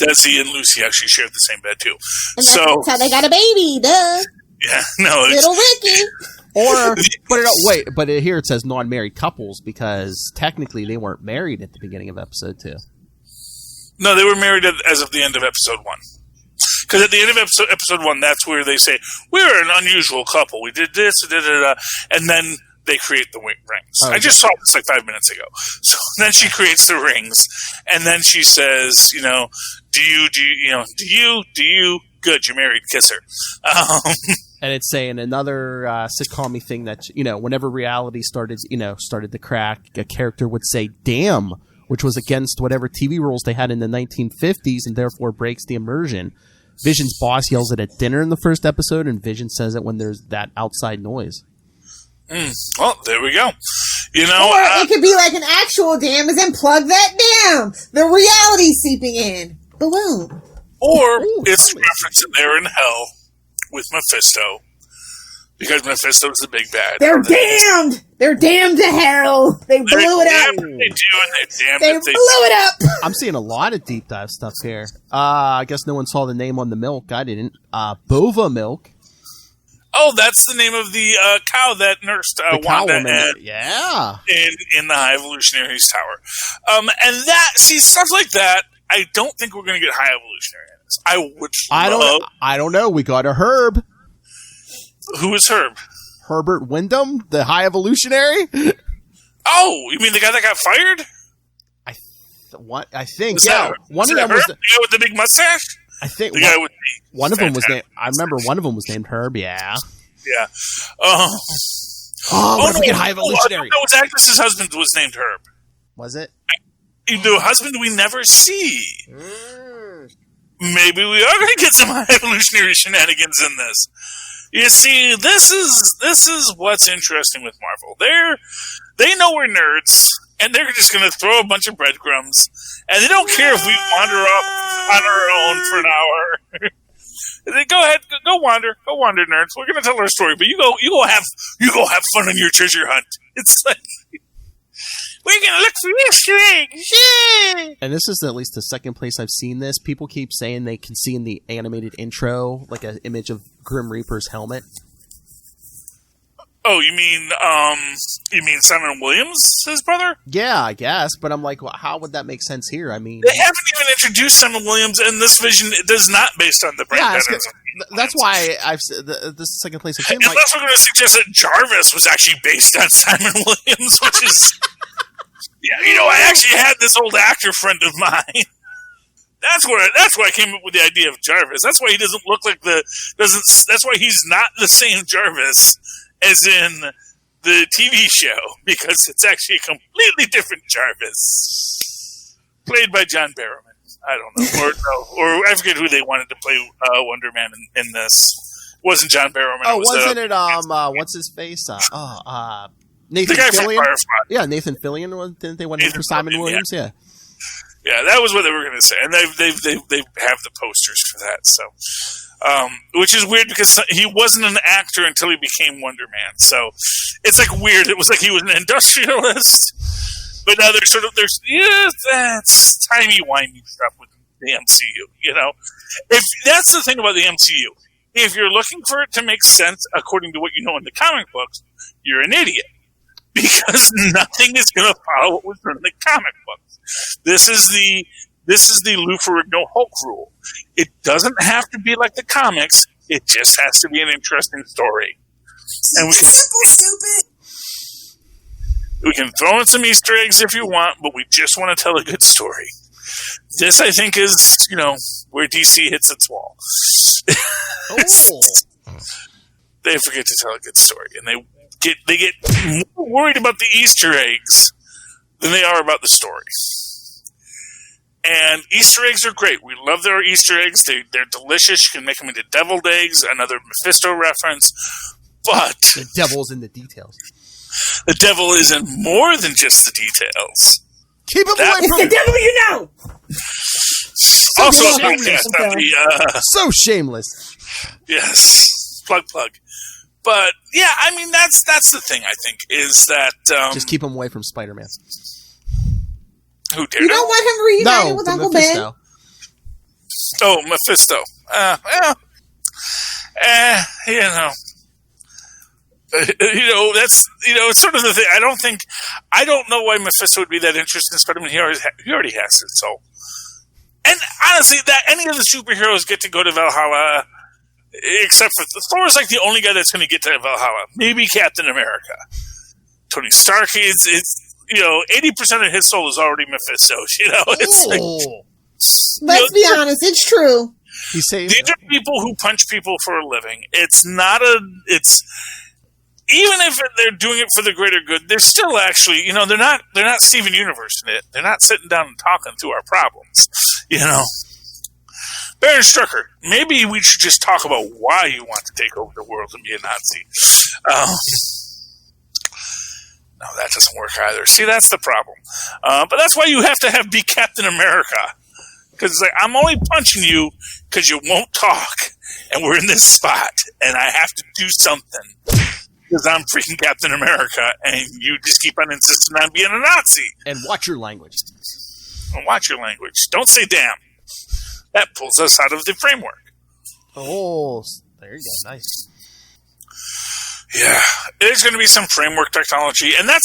Desi and Lucy actually shared the same bed too. And that's how they got a baby, duh. Yeah, no, little Ricky. But here it says non-married couples because technically they weren't married at the beginning of episode 2. No, they were married as of the end of episode 1. Because at the end of episode 1, that's where they say, we're an unusual couple. We did this, and then they create the rings. Oh, I just saw this like 5 minutes ago. So then she creates the rings, and then she says, do you, good, you're married, kiss her. And it's saying another sitcom-y thing that, whenever reality started to crack, a character would say, damn, which was against whatever TV rules they had in the 1950s and therefore breaks the immersion. Vision's boss yells it at dinner in the first episode, and Vision says it when there's that outside noise. Well, there we go. Or it could be like an actual dam, as in plug that dam. The reality seeping in. Boom. Or it's a reference that they're in hell with Mephisto. Because Mephisto's the big bad. They're damned! They're damned to hell! They blew it up! They do, and they're damned they if they blew it up! I'm seeing a lot of deep dive stuff here. I guess no one saw the name on the milk. I didn't. Bova milk. Oh, that's the name of the cow that nursed Wanda in the High Evolutionaries Tower. And stuff like that, I don't think we're going to get High Evolutionary in this. I don't know. We got a Herb. Who is Herb? Herbert Wyndham, the High Evolutionary. Oh, you mean the guy that got fired? I think. Yeah. One of them was the guy with the big mustache. I think the guy with one of them was named. I remember one of them was named Herb. Yeah. Yeah. Don't forget High Evolutionary. No, his actress's husband was named Herb. Was it? The husband we never see. Maybe we are going to get some High Evolutionary shenanigans in this. You see, this is what's interesting with Marvel. They know we're nerds, and they're just going to throw a bunch of breadcrumbs, and they don't care if we wander off on our own for an hour. They go ahead, go wander, nerds. We're going to tell our story, but you go have fun on your treasure hunt. It's like we're going to look for Easter eggs. Yeah. And this is at least the second place I've seen this. People keep saying they can see in the animated intro like an image of Grim Reaper's helmet. Oh, you mean Simon Williams, his brother? Yeah, I guess. But I'm like, well, how would that make sense here? I mean, they haven't even introduced Simon Williams, and this Vision it does not based on the brain patterns. That's why I've this second place I've seen. Unless we're going to suggest that Jarvis was actually based on Simon Williams, which is yeah. I actually had this old actor friend of mine. That's why I came up with the idea of Jarvis. That's why he doesn't look like that's why he's not the same Jarvis as in the TV show, because it's actually a completely different Jarvis, played by John Barrowman. I don't know, or I forget who they wanted to play Wonder Man in this. It wasn't John Barrowman. Oh, wasn't it? What's his face? Nathan Fillion. Yeah, Nathan Fillion. Didn't they want him for Simon Williams? Yeah. Yeah, that was what they were going to say, and they have the posters for that. So, which is weird because he wasn't an actor until he became Wonder Man. So it's like weird. It was like he was an industrialist, but now there's that's timey-wimey stuff with the MCU. If that's the thing about the MCU, if you're looking for it to make sense according to what you know in the comic books, you're an idiot because nothing is going to follow what was written in the comic books. This is the Lou Ferrigno Hulk rule. It doesn't have to be like the comics. It just has to be an interesting story. And simple, stupid. We can throw in some Easter eggs if you want, but we just want to tell a good story. This, I think, is, where DC hits its wall. They forget to tell a good story, and they get more worried about the Easter eggs than they are about the story. And Easter eggs are great. We love their Easter eggs. They're delicious. You can make them into deviled eggs, another Mephisto reference. But the devil's in the details. The devil is in more than just the details. Keep him away from the devil, you know. Also, podcast so shameless. Yes, plug. But yeah, I mean that's the thing. I think is that just keep him away from Spider-Man. Who dare? You don't want him reunited with Uncle Mephisto. Ben? Oh, Mephisto. That's it's sort of the thing. I don't know why Mephisto would be that interested in Spider-Man. He already has it. So, and honestly, that any of the superheroes get to go to Valhalla, except for Thor's like the only guy that's going to get to Valhalla. Maybe Captain America. Tony Stark is 80% of his soul is already Mephisto. Let's be honest, it's true. These are people who punch people for a living. Even if they're doing it for the greater good, they're still actually, they're not Steven Universe in it. They're not sitting down and talking through our problems, Baron Strucker, maybe we should just talk about why you want to take over the world and be a Nazi. No, that doesn't work either. See, that's the problem. But that's why you have to be Captain America. Because it's like, I'm only punching you because you won't talk, and we're in this spot, and I have to do something. Because I'm freaking Captain America, and you just keep on insisting on being a Nazi. And watch your language. Don't say damn. That pulls us out of the framework. Oh, there you go. Nice. Yeah, there's going to be some framework technology, and then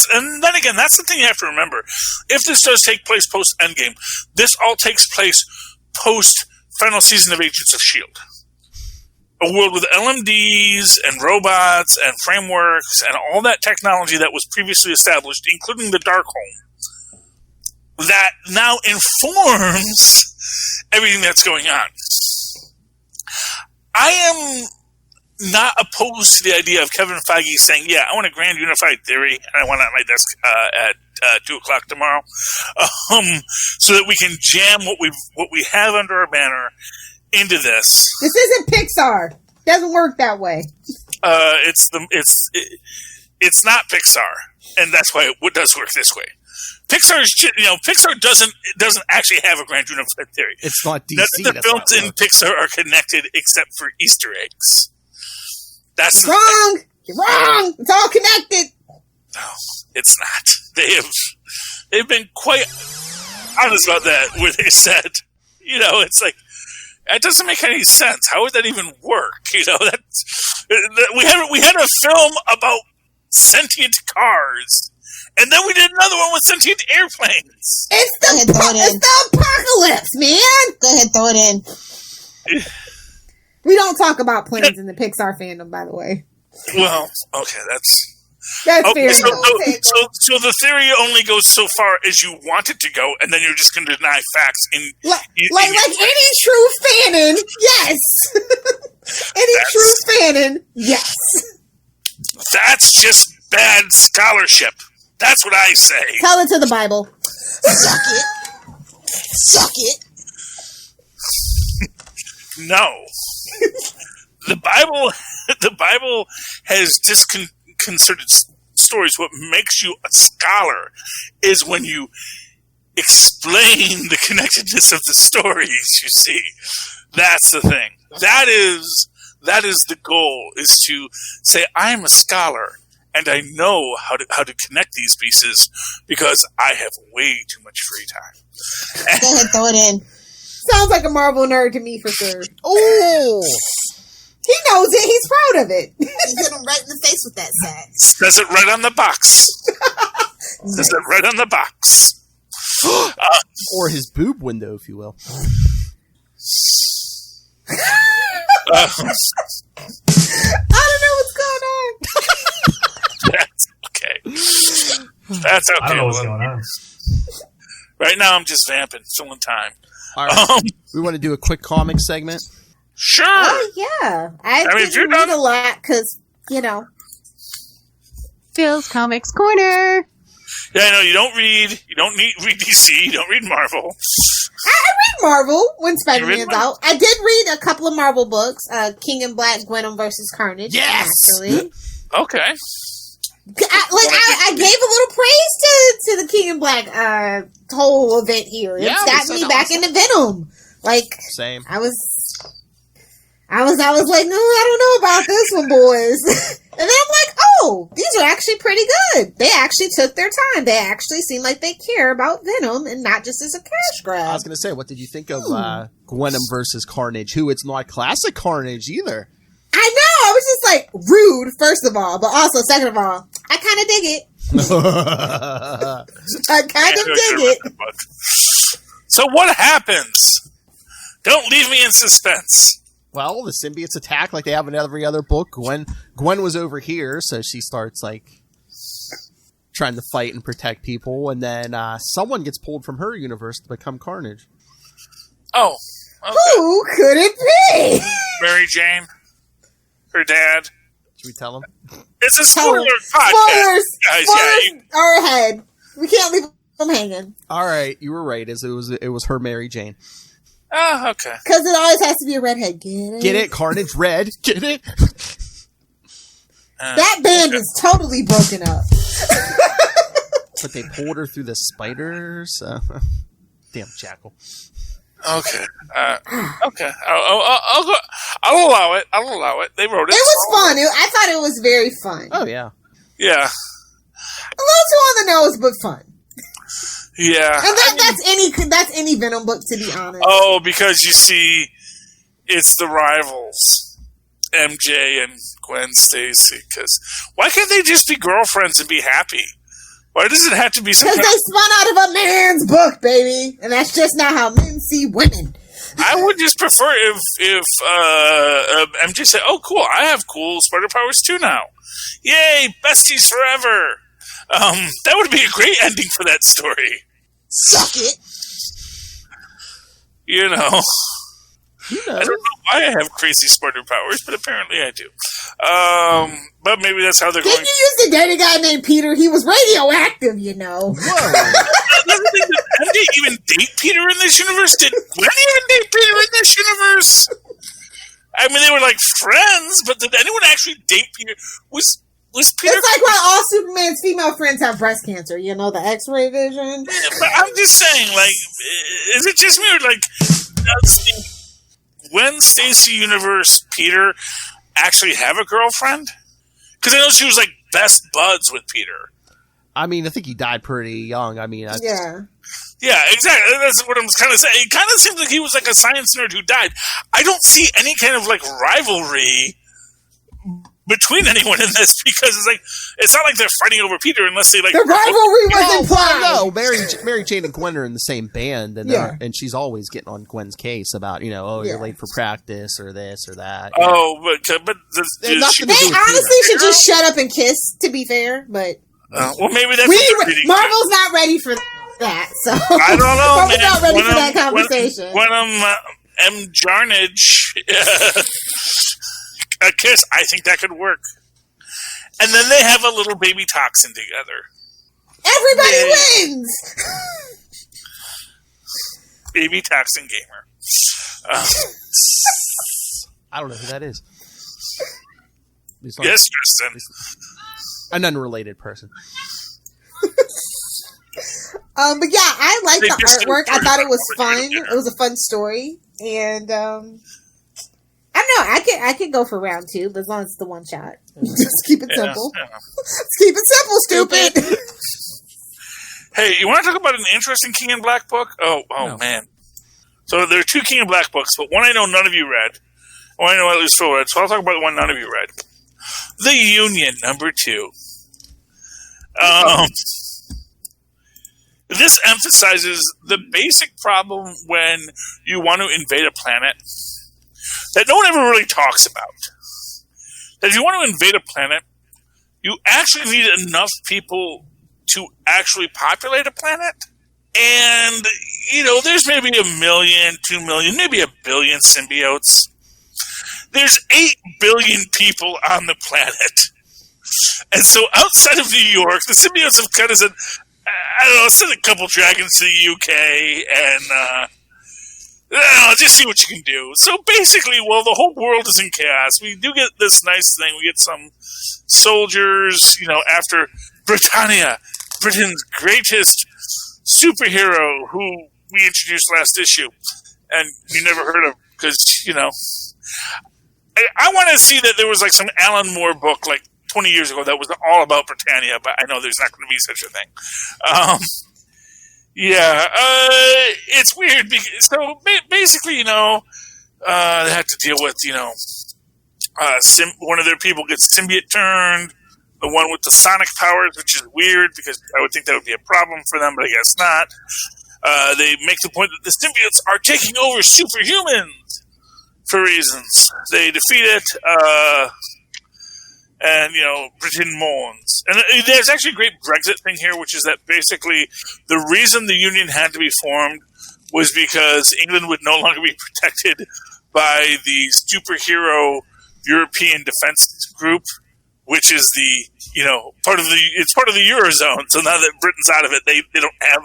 again, that's the thing you have to remember. If this does take place post Endgame, this all takes place post final season of Agents of S.H.I.E.L.D. A world with LMDs and robots and frameworks and all that technology that was previously established, including the Darkhold, that now informs everything that's going on. I am not opposed to the idea of Kevin Feige saying, I want a grand unified theory, and I want it on my desk at 2 o'clock tomorrow, so that we can jam what we have under our banner into this. This isn't Pixar. It doesn't work that way. It's not Pixar, and that's why it does work this way. Pixar doesn't actually have a grand unified theory. It's not DC. None of the films in Pixar are connected except for Easter eggs. That's wrong. You're wrong. It's all connected. No, it's not. They've been quite honest about that, where they said, it's like, it doesn't make any sense. How would that even work? We had a film about sentient cars, and then we did another one with sentient airplanes. It's the apocalypse, man. Go ahead, throw it in. We don't talk about planes in the Pixar fandom, by the way. Well, okay, that's fair. So the theory only goes so far as you want it to go, and then you're just going to deny facts. Like any true fanon, yes. True fanon, yes. That's just bad scholarship. That's what I say. Tell it to the Bible. Suck it. No. The Bible has disconcerted stories. What makes you a scholar is when you explain the connectedness of the stories, you see. That's the thing. That is the goal, is to say, I am a scholar, and I know how to connect these pieces because I have way too much free time. Go ahead, throw it in. Sounds like a Marvel nerd to me, for sure. Oh! He knows it. He's proud of it. You hit him right in the face with that sack. Says it right on the box. Says it right on the box. Or his boob window, if you will. I don't know what's going on. That's okay. That's okay. I don't know what's going on. Right now, I'm just vamping, filling time. All right. We want to do a quick comic segment. Sure. Oh, yeah. I didn't read a lot because, Phil's Comics Corner. Yeah, I know, you don't read read DC, you don't read Marvel. I read Marvel when Spider-Man's out. I did read a couple of Marvel books. King in Black, Gwenom versus Carnage. Yes! Actually. Okay. I gave a little praise to the King in Black whole event here. Yeah, It's got me back into Venom. Same. I was like, no, I don't know about this one, boys. And then I'm like, oh, these are actually pretty good. They actually took their time. They actually seem like they care about Venom and not just as a cash grab. I was going to say, what did you think of Gwenom versus Carnage? Who it's not classic Carnage either. I know. I was just like, rude, first of all. But also, second of all, I kind of dig it. I kind of dig it. So what happens? Don't leave me in suspense. Well, the symbiotes attack like they have in every other book. Gwen was over here, so she starts trying to fight and protect people, and then someone gets pulled from her universe to become Carnage. Oh, okay. Who could it be? Mary Jane, her dad. Should we tell him? It's a spoiler podcast. Spoilers are ahead. We can't leave them hanging. All right, you were right. It was her Mary Jane. Oh, okay. Because it always has to be a redhead. Get it? Get it? Carnage red. Get it? That band is totally broken up. But they pulled her through the spiders. Damn jackal. Okay. Okay. I'll allow it. They wrote it. It was fun. I thought it was very fun. Oh, yeah. Yeah. A little too on the nose, but fun. Yeah. And that's any Venom book, to be honest. Oh, because you see, it's the rivals, MJ and Gwen Stacy. Because why can't they just be girlfriends and be happy? Why does it have to be something? Because they spun out of a man's book, baby, and that's just not how men see women. I would just prefer if MJ said, "Oh, cool! I have cool spider powers too now! Yay, besties forever!" That would be a great ending for that story. Suck it. You know. I don't know why I have crazy spider powers, but apparently I do. But maybe that's how they're going. Didn't you used to date a guy named Peter? He was radioactive, you know. Did MJ even date Peter in this universe? Did Gwen even date Peter in this universe? I mean, they were like friends, but did anyone actually date Peter? Was Peter? It's like when all Superman's female friends have breast cancer. You know, the X-ray vision. Yeah, but I'm just saying, is it just me or does the Gwen Stacy universe Peter actually have a girlfriend? Because I know she was best buds with Peter. I mean, I think he died pretty young. I mean, yeah, exactly. That's what I'm trying to say. It kind of seems like he was a science nerd who died. I don't see any kind of rivalry between anyone in this because it's not like they're fighting over Peter unless they the rivalry was implied. No, Mary Jane and Gwen are in the same band, and she's always getting on Gwen's case about you're late for practice or this or that. Oh, but they honestly should just shut up and kiss. To be fair, but well, maybe that's Marvel's not ready for that. So I don't know. Marvel's not ready for that conversation. When M. Jarnage. A kiss, I think that could work. And then they have a little baby toxin together. Everybody wins! Baby toxin gamer. I don't know who that is. Yes, Tristan. An unrelated person. But yeah, I liked the artwork. I thought it was fun. It was a fun story. And I don't know. I could go for round 2, but as long as it's the one shot. Just keep it simple. Yeah. Let's keep it simple, stupid. Hey, you want to talk about an interesting King in Black book? Oh, no. Man. So there are 2 King in Black books, but one I know none of you read. One I know at least Phil read, so I'll talk about the one none of you read. The Union, number 2. This emphasizes the basic problem when you want to invade a planet that no one ever really talks about. That if you want to invade a planet, you actually need enough people to actually populate a planet. And, there's maybe 1 million, 2 million, maybe 1 billion symbiotes. There's 8 billion people on the planet. And so outside of New York, the symbiotes have kind of said, I don't know, send a couple dragons to the UK and, just see what you can do. So basically, while the whole world is in chaos, we do get this nice thing. We get some soldiers, after Britannia, Britain's greatest superhero, who we introduced last issue, and you never heard of, because, I want to see that there was like some Alan Moore book, like 20 years ago, that was all about Britannia, but I know there's not going to be such a thing. It's weird. So basically, they have to deal with, one of their people gets symbiote turned, the one with the sonic powers, which is weird because I would think that would be a problem for them, but I guess not. They make the point that the symbiotes are taking over superhumans for reasons. They defeat it, and, Britain mourns. And there's actually a great Brexit thing here, which is that basically the reason the Union had to be formed was because England would no longer be protected by the superhero European Defense Group, which is it's part of the Eurozone. So now that Britain's out of it, they don't have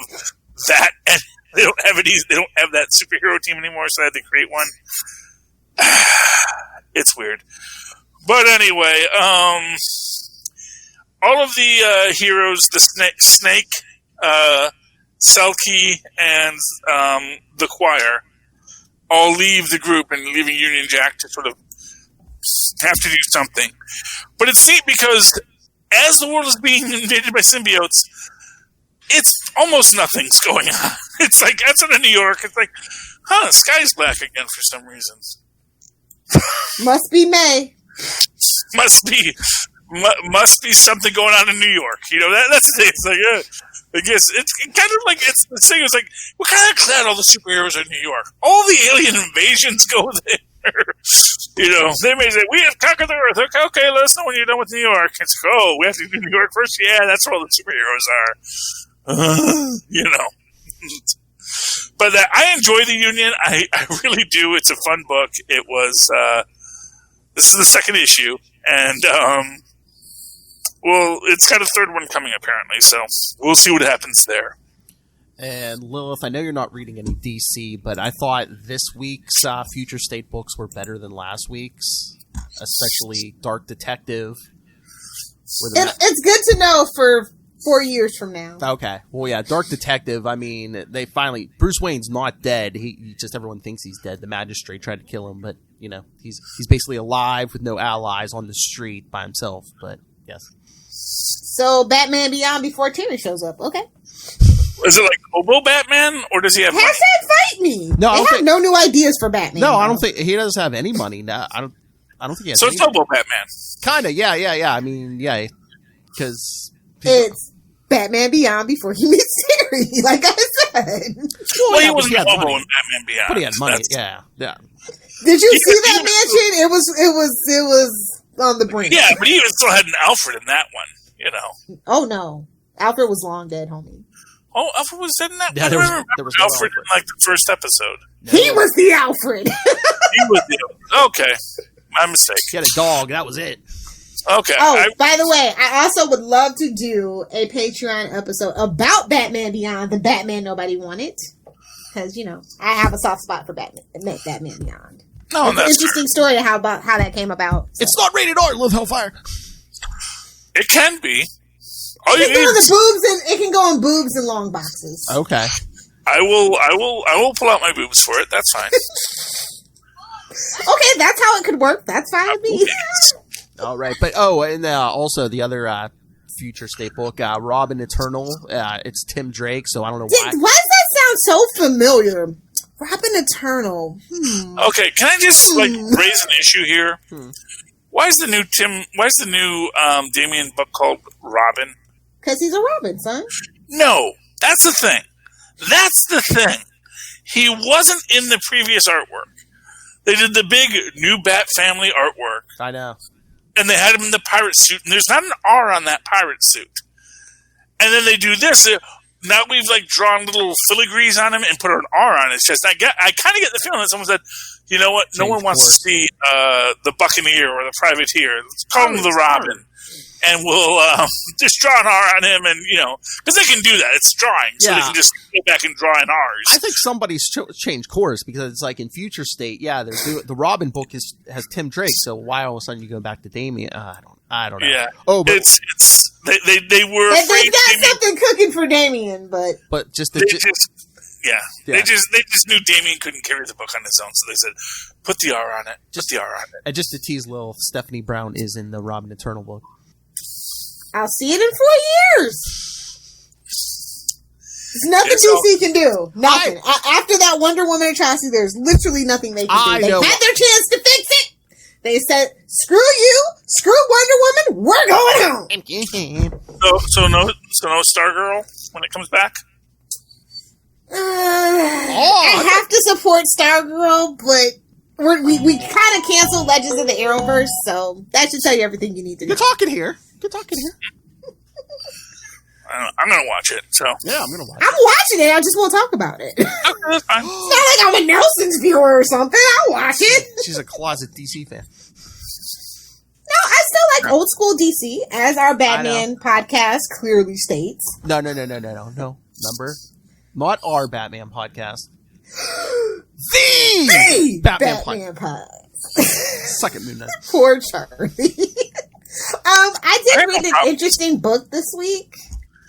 that, and they don't have that superhero team anymore, so they had to create one. It's weird. But anyway, all of the heroes, the Snake, Selkie, and the Choir, all leave the group and leaving Union Jack to sort of have to do something. But it's neat because as the world is being invaded by symbiotes, it's almost nothing's going on. It's like, outside of New York, it's like, the sky's black again for some reason. Must be May. Must be something going on in New York. That's the thing. It's like, I guess it's kind of like, it's the thing. It's like, we're kind of glad all the superheroes are in New York. All the alien invasions go there. They may say, we have conquered the Earth. Okay, let us know when you're done with New York. It's like, we have to do New York first? Yeah, that's where all the superheroes are. But I enjoy the Union. I really do. It's a fun book. It was, this is the second issue. And, it's got a third one coming apparently. So we'll see what happens there. And Lilith, I know you're not reading any DC, but I thought this week's Future State books were better than last week's, especially Dark Detective. It's good to know for 4 years from now. Okay. Well, yeah, Dark Detective, I mean, they finally... Bruce Wayne's not dead. He just, everyone thinks he's dead. The magistrate tried to kill him, but, he's basically alive with no allies on the street by himself, but, yes. So, Batman Beyond before Terry shows up. Okay. Is it like Hobo Batman, or does he have money? Hashtag fight me. No, they have no new ideas for Batman. No, I don't think he doesn't have any money. No, I don't think he has. So it's Hobo Batman. Kinda, yeah. I mean, yeah, because it's Batman Beyond before he meets Terry. Like I said. Well, he wasn't Hobo in Batman Beyond, but he had money. Yeah. Did you see that mansion? It was on the brink. Yeah, but he even still had an Alfred in that one. Oh no, Alfred was long dead, homie. Oh, Alfred was dead in that? Yeah, there was Alfred in, like, the first episode. No. He was the Alfred. He was the... Okay. My mistake. He had a dog. That was it. Okay. By the way, I also would love to do a Patreon episode about Batman Beyond, the Batman nobody wanted. Because, I have a soft spot for Batman Beyond. No, it's an interesting story how that came about. So. It's not rated R, Live Hellfire. It can be. It can go in boobs and long boxes. Okay. I will pull out my boobs for it. That's fine. Okay, that's how it could work. That's fine with me. All right, but and also the other Future State book, Robin Eternal. It's Tim Drake, so I don't know why. Why does that sound so familiar? Robin Eternal. Okay, can I just raise an issue here? Why is the new Damian book called Robin? Because he's a Robin, son. No, that's the thing. He wasn't in the previous artwork. They did the big new Bat Family artwork. I know. And they had him in the pirate suit, and there's not an R on that pirate suit. And then they do this. Now we've like drawn little filigrees on him and put an R on his chest. I kind of get the feeling that someone said, you know what? No one wants to see the Buccaneer or the Privateer. Let's call him the Robin. And we'll just draw an R on him, and because they can do that. It's drawing, so they can just go back and draw in R's. I think somebody's changed course because it's like in Future State. Yeah, the Robin book has Tim Drake. So why all of a sudden you go back to Damian? I don't know. Yeah. Oh, but they were. They've got something cooking for Damian, but just they just knew Damian couldn't carry the book on his own, so they said, "Put the R on it." Just the R on it. And just to tease, little Stephanie Brown is in the Robin Eternal book. I'll see it in 4 years. There's nothing DC can do. Nothing. After that Wonder Woman atrocity, there's literally nothing they can do. They had their chance to fix it. They said, screw you, screw Wonder Woman, we're going home. So no Stargirl when it comes back? I have to support Stargirl, but we kind of canceled Legends of the Arrowverse, so that should tell you everything you need to know. You're talking here. I'm going to watch it. So yeah, I'm going to watch it. I'm watching it. I just won't talk about it. Okay, that's fine. It's not like I'm a Nelson's viewer or something. I'll watch it. She's a closet DC fan. No, I still like old school DC, as our Batman podcast clearly states. No. Number, not our Batman podcast. The Batman podcast. Suck it, Moon Knight. Poor Charlie. I did read an interesting book this week.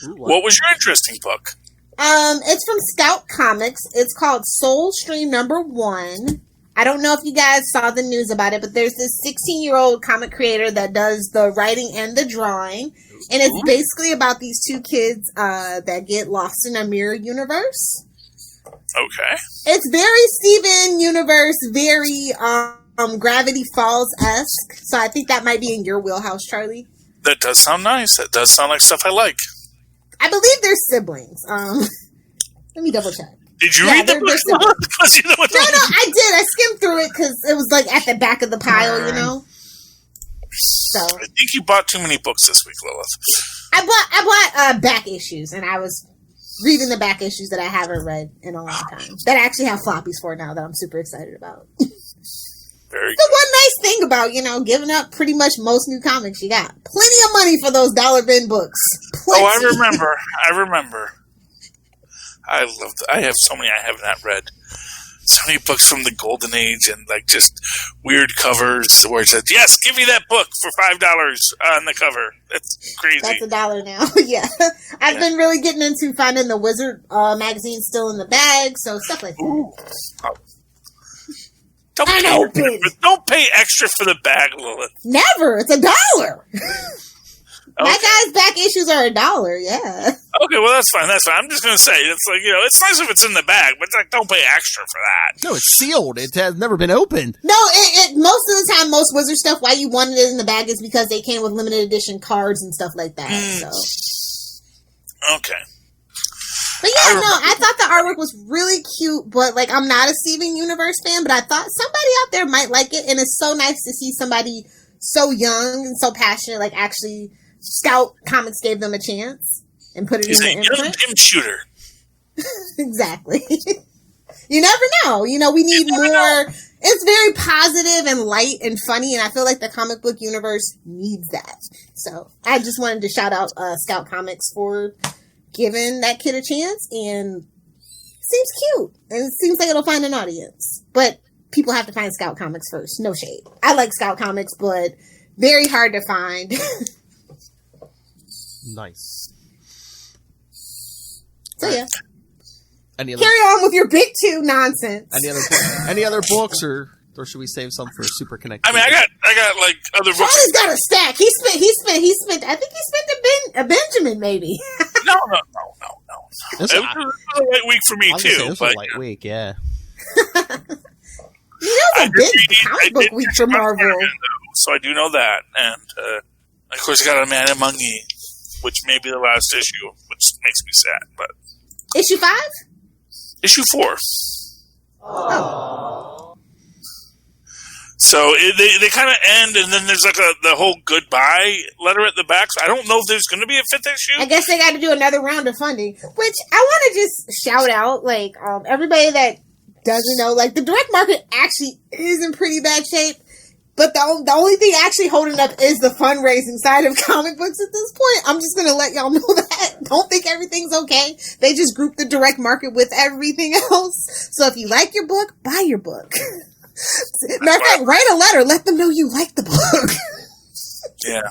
Ooh, what was your interesting book? It's from Scout Comics. It's called Soul Stream #1. I don't know if you guys saw the news about it, but there's this 16-year-old comic creator that does the writing and the drawing. And it's basically about these two kids that get lost in a mirror universe. Okay. It's very Steven Universe, very Gravity Falls-esque. So I think that might be in your wheelhouse, Charlie. That does sound nice. That does sound like stuff I like. I believe they're siblings. Let me double check. Did you read the book? No, I did. I skimmed through it because it was like at the back of the pile, So I think you bought too many books this week, Lilith. I bought back issues, and I was reading the back issues that I haven't read in a long time. That I actually have floppies for now that I'm super excited about. Very the one nice thing about, giving up pretty much most new comics, you got plenty of money for those dollar bin books. Plenty. Oh, I remember. I have so many I have not read. So many books from the Golden Age and like just weird covers where it says, yes, give me that book for $5 on the cover. That's crazy. That's $1 now. Yeah. I've been really getting into finding the Wizard magazine still in the bag, so stuff like that. Ooh. Don't pay extra for the bag, Lilith. Never. It's $1. Okay. My guy's back issues are $1, yeah. Okay, well that's fine. I'm just gonna say it's like it's nice if it's in the bag, but like don't pay extra for that. No, it's sealed. It has never been opened. No, it most of the time, most Wizard stuff, why you wanted it in the bag is because they came with limited edition cards and stuff like that. So okay. But yeah, I thought the artwork was really cute, but like I'm not a Steven Universe fan, but I thought somebody out there might like it, and it's so nice to see somebody so young and so passionate, like actually Scout Comics gave them a chance and put it in the imprint. He's a shooter. Exactly. You never know. We need more. It's very positive and light and funny, and I feel like the comic book universe needs that. So I just wanted to shout out Scout Comics for giving that kid a chance, and it seems cute, and it seems like it'll find an audience. But people have to find Scout Comics first. No shade. I like Scout Comics, but very hard to find. Nice. So yeah. Carry on with your big two nonsense. Any other books, or should we save some for Super Connect? I mean, I got like other books. Charlie's got a stack. He spent. I think he spent a Benjamin maybe. No. It was a light week for me too. It was a light week, yeah. It was a big comic book week for Marvel. So I do know that, and of course, I got a Man Among Ye, which may be the last issue, which makes me sad. But issue 5, issue 4. Oh. So they kind of end, and then there's like the whole goodbye letter at the back. So I don't know if there's going to be a 5th issue. I guess they got to do another round of funding, which I want to just shout out, like, everybody that doesn't know, like, the direct market actually is in pretty bad shape, but the only thing actually holding up is the fundraising side of comic books at this point. I'm just going to let y'all know that. Don't think everything's okay. They just group the direct market with everything else. So if you like your book, buy your book. Matter of fact, write a letter. Let them know you like the book. Yeah.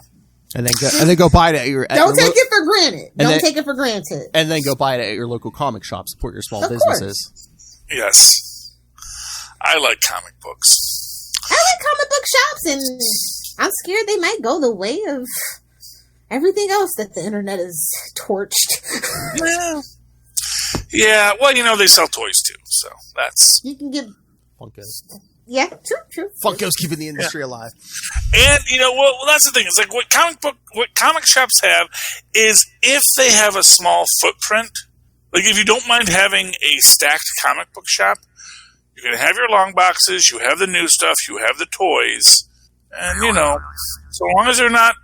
And then go buy it at your... Don't take it for granted. Don't take it for granted. And then go buy it at your local comic shop. Support your small businesses. Course. Yes. I like comic books. I like comic book shops, and I'm scared they might go the way of everything else that the internet is torched. Yeah, well, they sell toys too, so that's... You can get... Funkos. Yeah, true. Funkos keeping the industry alive. And, well, that's the thing. It's like what comic shops have is if they have a small footprint, like if you don't mind having a stacked comic book shop, you're going to have your long boxes, you have the new stuff, you have the toys, and, so long as they're not,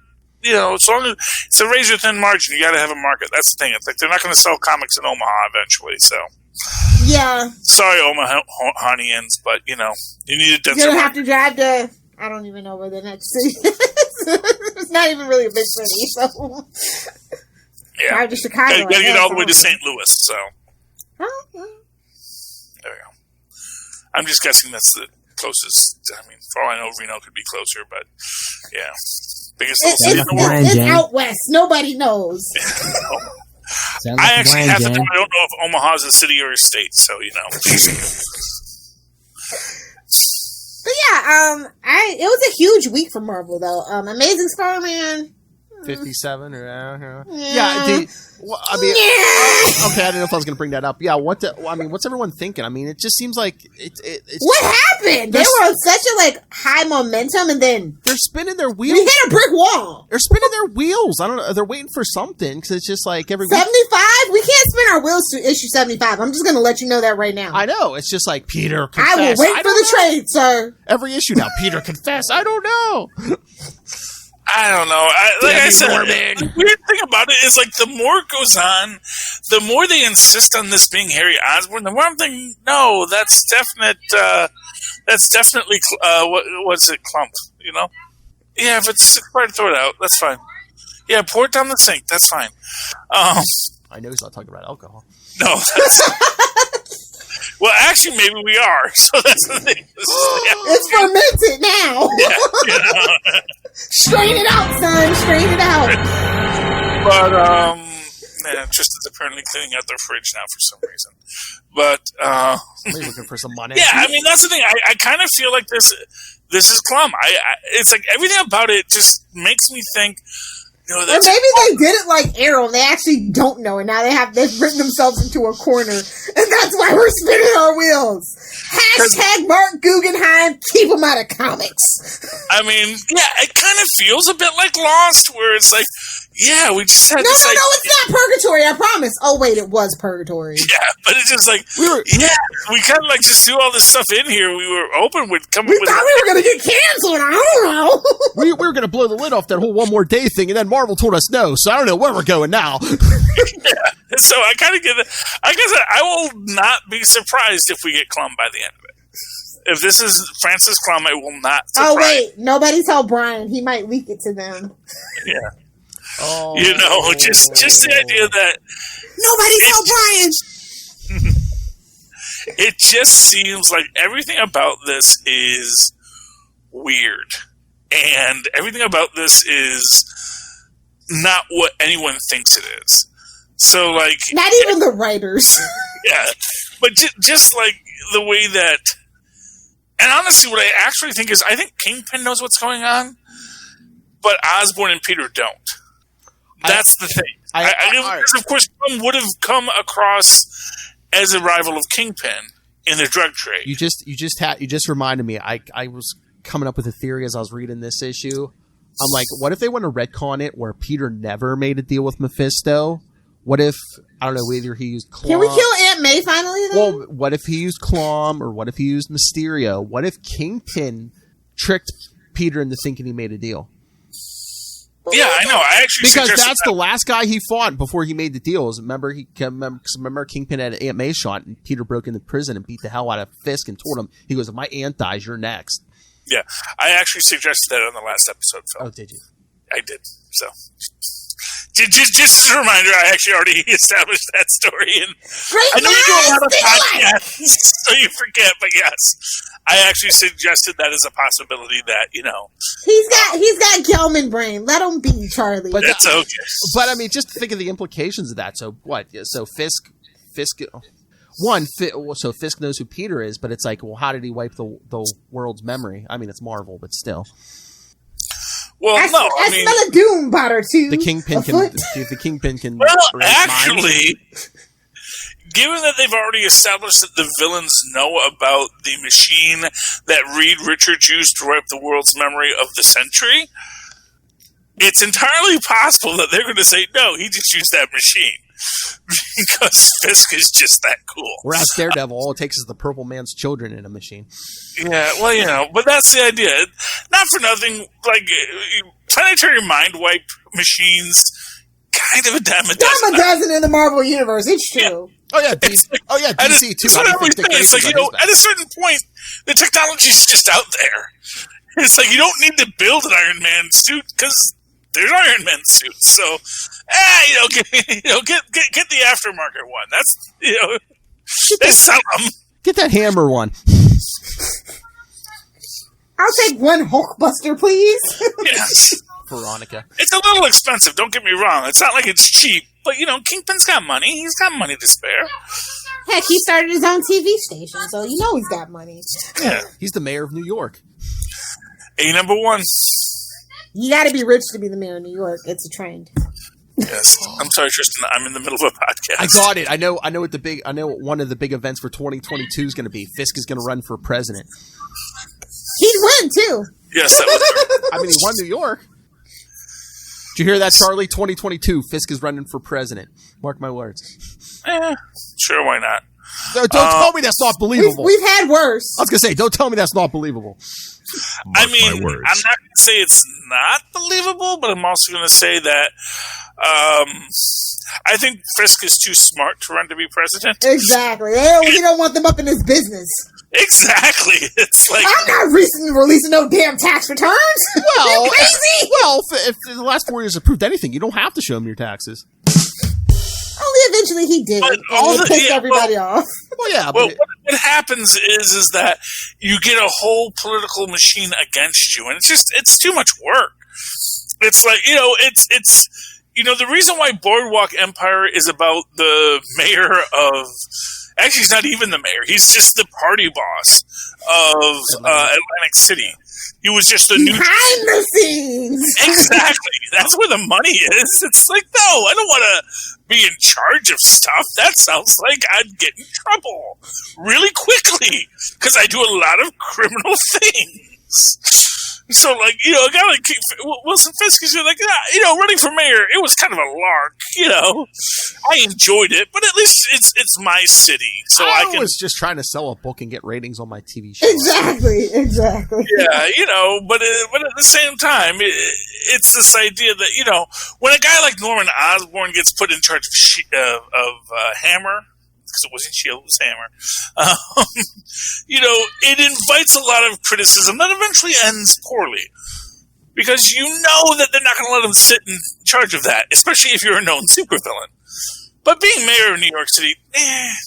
as long as it's a razor thin margin, you got to have a market. That's the thing. It's like they're not going to sell comics in Omaha eventually, so. Yeah. Sorry, Omahanians, but, you need a denser You're going to have to drive to, I don't even know where the next city is. It's not even really a big city, so. Yeah. Drive to Chicago. You got to get all the way to St. Louis, so. Oh, well. There we go. I'm just guessing that's the closest. I mean, for all I know, Reno could be closer, but yeah. Biggest city in the world. It's out west. Nobody knows. I actually have to. I don't know if Omaha is a city or a state, so But yeah, it was a huge week for Marvel though. Amazing Spider-Man. 57 or yeah. Okay, I didn't know if I was going to bring that up. Yeah, what's everyone thinking? I mean, it just seems like it's what happened? They were on such a high momentum, and then they're spinning their wheels. We hit a brick wall. They're spinning their wheels. I don't know. They're waiting for something because it's just like every 75. We can't spin our wheels to issue 75. I'm just going to let you know that right now. I know. It's just like Peter. Confess. I will wait for the trade, sir. Every issue now, Peter confess. I don't know. I don't know. Like I said, the weird thing about it is the more it goes on, the more they insist on this being Harry Osborn. The more I'm thinking, no, that's definitely what's it, Clump? Yeah, if it's required to throw it out, that's fine. Yeah, pour it down the sink. That's fine. I know he's not talking about alcohol. No. Well, actually, maybe we are. So that's the thing. It's fermented now. Yeah. Strain it out, son. Strain it out. But Tristan's apparently cleaning out their fridge now for some reason. But maybe looking for some money. Yeah, I mean that's the thing. I kind of feel like this is Clum. It's like everything about it just makes me think. Or maybe they did it like Arrow. They actually don't know, and now they've written themselves into a corner, and that's why we're spinning our wheels. # Mark Guggenheim, keep them out of comics. I mean, yeah, it kind of feels a bit like Lost, where it's like, yeah, we just had No, it's not purgatory, I promise. Oh, wait, it was purgatory. Yeah, but it's just like, we kind of just do all this stuff in here. We were hoping we'd come up with... We thought we were going to get canceled, I don't know. we were going to blow the lid off that whole One More Day thing, and then Marvel told us no, so I don't know where we're going now. Yeah, so I kind of get it. I guess I will not be surprised if we get Clum by the end of it. If this is Francis Clum, I will not surprise. Oh, wait, nobody tell Brian. He might leak it to them. Yeah. Oh. Just the idea that nobody tell Brian. It just seems like everything about this is weird, and everything about this is not what anyone thinks it is. So, not even the writers. Yeah, but just the way that, and honestly, what I actually think is, I think Kingpin knows what's going on, but Osborn and Peter don't. That's the thing. Of course, Clum would have come across as a rival of Kingpin in the drug trade. You just reminded me. I was coming up with a theory as I was reading this issue. I'm like, what if they want to retcon it where Peter never made a deal with Mephisto? What if, I don't know, either he used Klom... Can we kill Aunt May finally, though? Well, what if he used Klom, or what if he used Mysterio? What if Kingpin tricked Peter into thinking he made a deal. Yeah, I know. I actually because suggested that's the last guy he fought before he made the deal. Remember Kingpin had an Aunt May shot, and Peter broke into prison and beat the hell out of Fisk and told him, he goes, if my aunt dies, you're next. Yeah, I actually suggested that on the last episode, Phil. Oh, did you? I did. So, just as a reminder, I actually already established that story. And I know you do a lot of podcasts, so you forget. But yes, I actually suggested that as a possibility. That he's got Gelman brain. Let him be, Charlie. But that's okay. But I mean, just think of the implications of that. So what? So Fisk. So Fisk knows who Peter is, but it's like, well, how did he wipe the world's memory? I mean, it's Marvel, but still. Well, I smell a doom powder too. The Kingpin can. Well, actually, given that they've already established that the villains know about the machine that Reed Richards used to wipe the world's memory of the century, it's entirely possible that they're going to say, no, he just used that machine. Because Fisk is just that cool. Whereas Daredevil, all it takes is the Purple Man's children in a machine. Yeah, well, but that's the idea. Not for nothing, like, planetary mind wipe machines, kind of a dime a dozen in the Marvel Universe, it's true. Yeah. DC too. That's what I always say. It's like, at a certain point, the technology's just out there. It's like, you don't need to build an Iron Man suit, because there's Iron Man suits, so get the aftermarket one. That's they sell them. Get that Hammer one. I'll take one Hulkbuster, please. Yes, Veronica. It's a little expensive. Don't get me wrong. It's not like it's cheap, but Kingpin's got money. He's got money to spare. Heck, he started his own TV station, so he's got money. Yeah, he's the mayor of New York. number one. You got to be rich to be the mayor of New York. It's a trend. Yes, I'm sorry, Tristan. I'm in the middle of a podcast. I got it. I know what one of the big events for 2022 is going to be. Fisk is going to run for president. He'd win too. Yes, that was. I mean, he won New York. Did you hear that, Charlie? 2022, Fisk is running for president. Mark my words. Sure, why not? No, don't tell me that's not believable. We've had worse. I was going to say, don't tell me that's not believable. I'm not going to say it's not believable, but I'm also going to say that I think Fisk is too smart to run to be president. Exactly. We don't want them up in his business. Exactly. It's like, I'm not releasing no damn tax returns. Well, you're crazy. Well, if the last 4 years have proved anything, you don't have to show them your taxes. Only eventually he did. It pissed everybody off. Well, yeah. Well, what happens is that you get a whole political machine against you, and it's too much work. It's like, it's the reason why Boardwalk Empire is about the mayor of. Actually, he's not even the mayor. He's just the party boss of Atlantic City. He was just the behind the scenes. Exactly. That's where the money is. It's like, no, I don't want to be in charge of stuff. That sounds like I'd get in trouble really quickly because I do a lot of criminal things. So, like, a guy like Wilson Fisk is like, running for mayor, it was kind of a lark, I enjoyed it, but at least it's my city, so I was just trying to sell a book and get ratings on my TV show. Exactly. Yeah, but at the same time, it's this idea that, when a guy like Norman Osborn gets put in charge of Hammer, because it wasn't Shield, it was Hammer. It invites a lot of criticism that eventually ends poorly. Because you know that they're not going to let him sit in charge of that, especially if you're a known supervillain. But being mayor of New York City,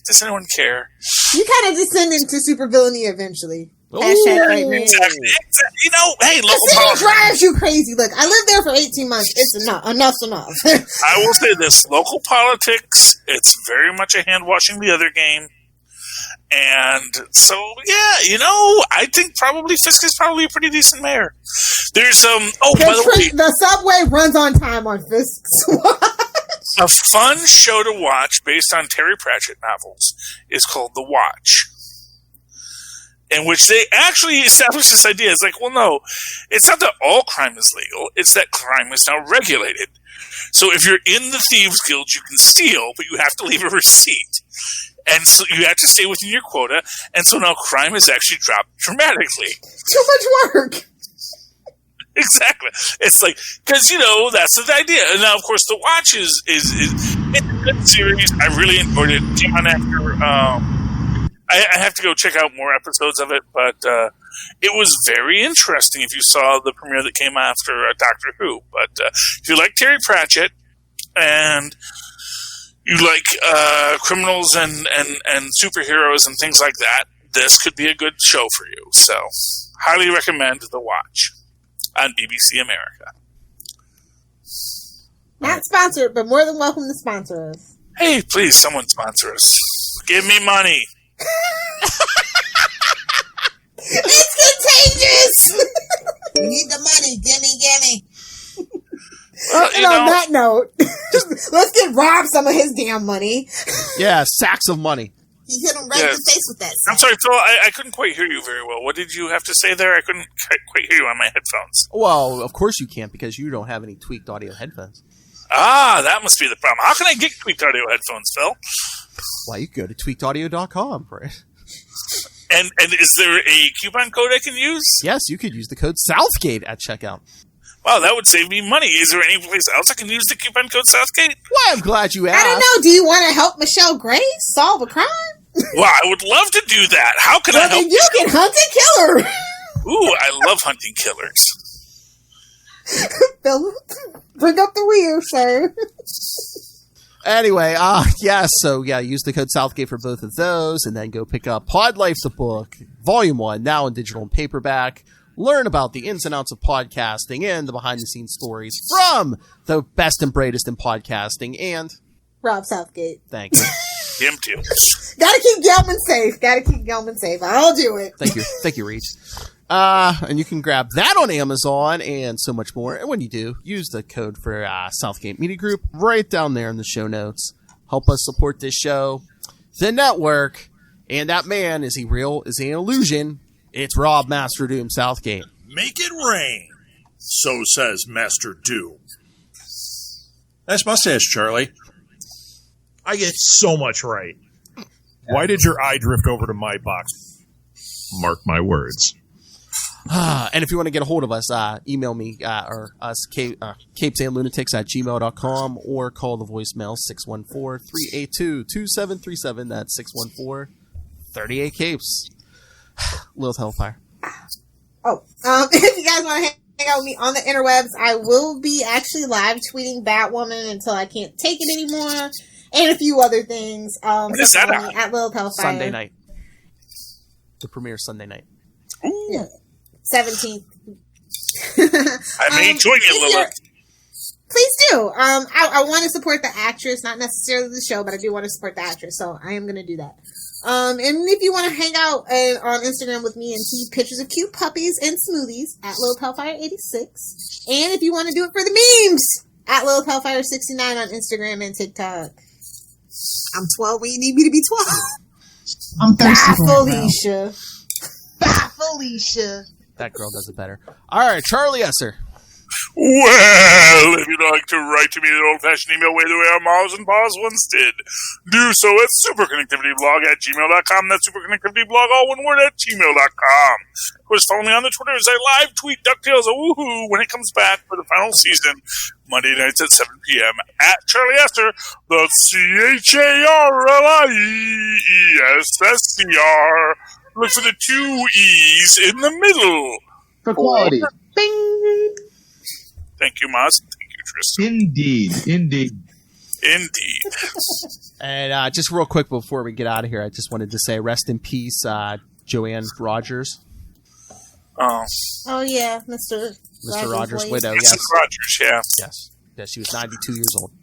does anyone care? You kind of descend into supervillainy eventually. Exactly. Hey, local politics drives you crazy. Look, I lived there for 18 months. It's enough. Enough's enough. I will say this: local politics. It's very much a hand washing the other game, and so I think probably Fisk is probably a pretty decent mayor. There's by the way, the subway runs on time on Fisk's watch. A fun show to watch based on Terry Pratchett novels is called The Watch, in which they actually establish this idea. It's like, well, no, it's not that all crime is legal. It's that crime is now regulated. So if you're in the Thieves Guild, you can steal, but you have to leave a receipt. And so you have to stay within your quota, and so now crime has actually dropped dramatically. Too much work. Exactly. It's like, because, that's the idea. And now, of course, The Watch is it's a good series. I really enjoyed it. Came on after, I have to go check out more episodes of it, but it was very interesting if you saw the premiere that came after Doctor Who. But if you like Terry Pratchett and you like criminals and superheroes and things like that, this could be a good show for you. So, highly recommend The Watch on BBC America. Not sponsored, but more than welcome to sponsor us. Hey, please, someone sponsor us. Give me money. It's contagious! We need the money. Gimme. Well, And on that note, let's give Rob some of his damn money. Yeah, sacks of money. He hit him right in the face with that. I'm sorry, Phil, I couldn't quite hear you very well. What did you have to say there? I couldn't quite hear you on my headphones. Well, of course you can't, because you don't have any tweaked audio headphones. Ah, that must be the problem. How can I get tweaked audio headphones, Phil? Well, you can go to tweakedaudio.com for it. And is there a coupon code I can use? Yes, you could use the code Southgate at checkout. Wow, that would save me money. Is there any place else I can use the coupon code Southgate? Well, I'm glad you asked. I don't know. Do you want to help Michelle Grace solve a crime? Well, I would love to do that. How can I help? Then you can hunt and kill her. Ooh, I love hunting killers. Phil, bring up the rear, sir. Anyway, use the code Southgate for both of those, and then go pick up Pod Life the book, Volume 1, now in digital and paperback. Learn about the ins and outs of podcasting and the behind-the-scenes stories from the best and brightest in podcasting, and Rob Southgate. Thank you. Him too. Gotta keep Gelman safe. I'll do it. Thank you, Reach. And you can grab that on Amazon and so much more. And when you do, use the code for Southgate Media Group right down there in the show notes. Help us support this show, the network, and that man, is he real? Is he an illusion? It's Rob Master Doom Southgate. Make it rain, so says Master Doom. Nice mustache, Charlie. I get so much right. Why did your eye drift over to my box? Mark my words. And if you want to get a hold of us, email me or us, capesandlunatics at gmail.com, or call the voicemail 614-382-2737. That's 614-38-CAPES. Lilith Hellfire. If you guys want to hang out with me on the interwebs, I will be actually live tweeting Batwoman until I can't take it anymore, and a few other things. When is that out? At Lilith Hellfire. Sunday night. The premiere Sunday night. Ooh. Yeah. 17th. I may join you, Lilith. Please do. I want to support the actress, not necessarily the show, but I do want to support the actress, so I am going to do that. And if you want to hang out on Instagram with me and see pictures of cute puppies and smoothies at Lilith Hellfire 86, and if you want to do it for the memes at Lilith Hellfire 69 on Instagram and TikTok. I'm 12 when you need me to be 12. I'm thirsty. Bye, Felicia. Bye, Felicia. That girl does it better. All right, Charlie Esser. Well, if you'd like to write to me the old-fashioned email way the way our moms and paws once did, do so at superconnectivityblog@gmail.com. That's superconnectivityblog, all one word, at gmail.com. Of course, follow me on the Twitter as I live tweet DuckTales a woohoo when it comes back for the final season, Monday nights at 7 p.m. at Charlie Esser, that's CharlieEssescr. Look for the two E's in the middle. For quality. Bing! Thank you, Maz. Thank you, Tristan. Indeed. And just real quick before we get out of here, I just wanted to say rest in peace, Joanne Rogers. Oh yeah, Mr. Rogers' widow. Mrs. Yes. Rogers, yeah. Yes, she was 92 years old.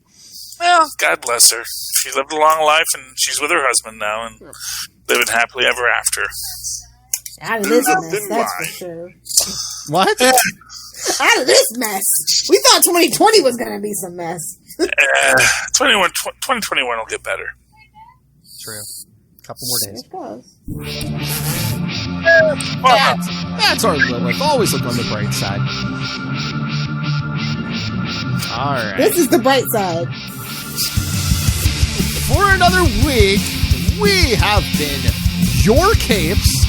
Well, God bless her. She lived a long life, and she's with her husband now, and living happily ever after. Out of this mess, that's for sure. What? Out of this mess. We thought 2020 was going to be some mess. 2021 will get better. True. Couple more days. It goes. That's our Lilith. Always look on the bright side. All right. This is the bright side. For another week, We have been your capes.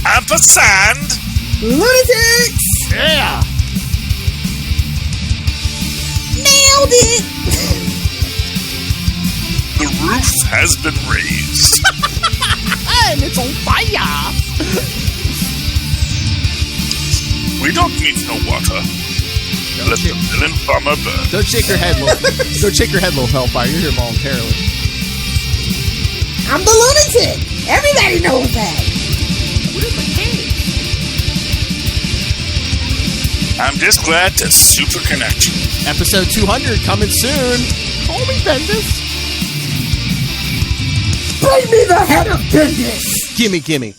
Ampersand. Lunatics. Yeah. Nailed it. The roof has been raised. And it's on fire. We don't need no water. Let the villain farmer burn. Don't shake your head, little Hellfire. You're here voluntarily. I'm the lunatic. Everybody knows that. Where's the cave? I'm just glad to super connect you. Episode 200 coming soon. Call me Bendis. Bring me the head of Bendis. Gimme.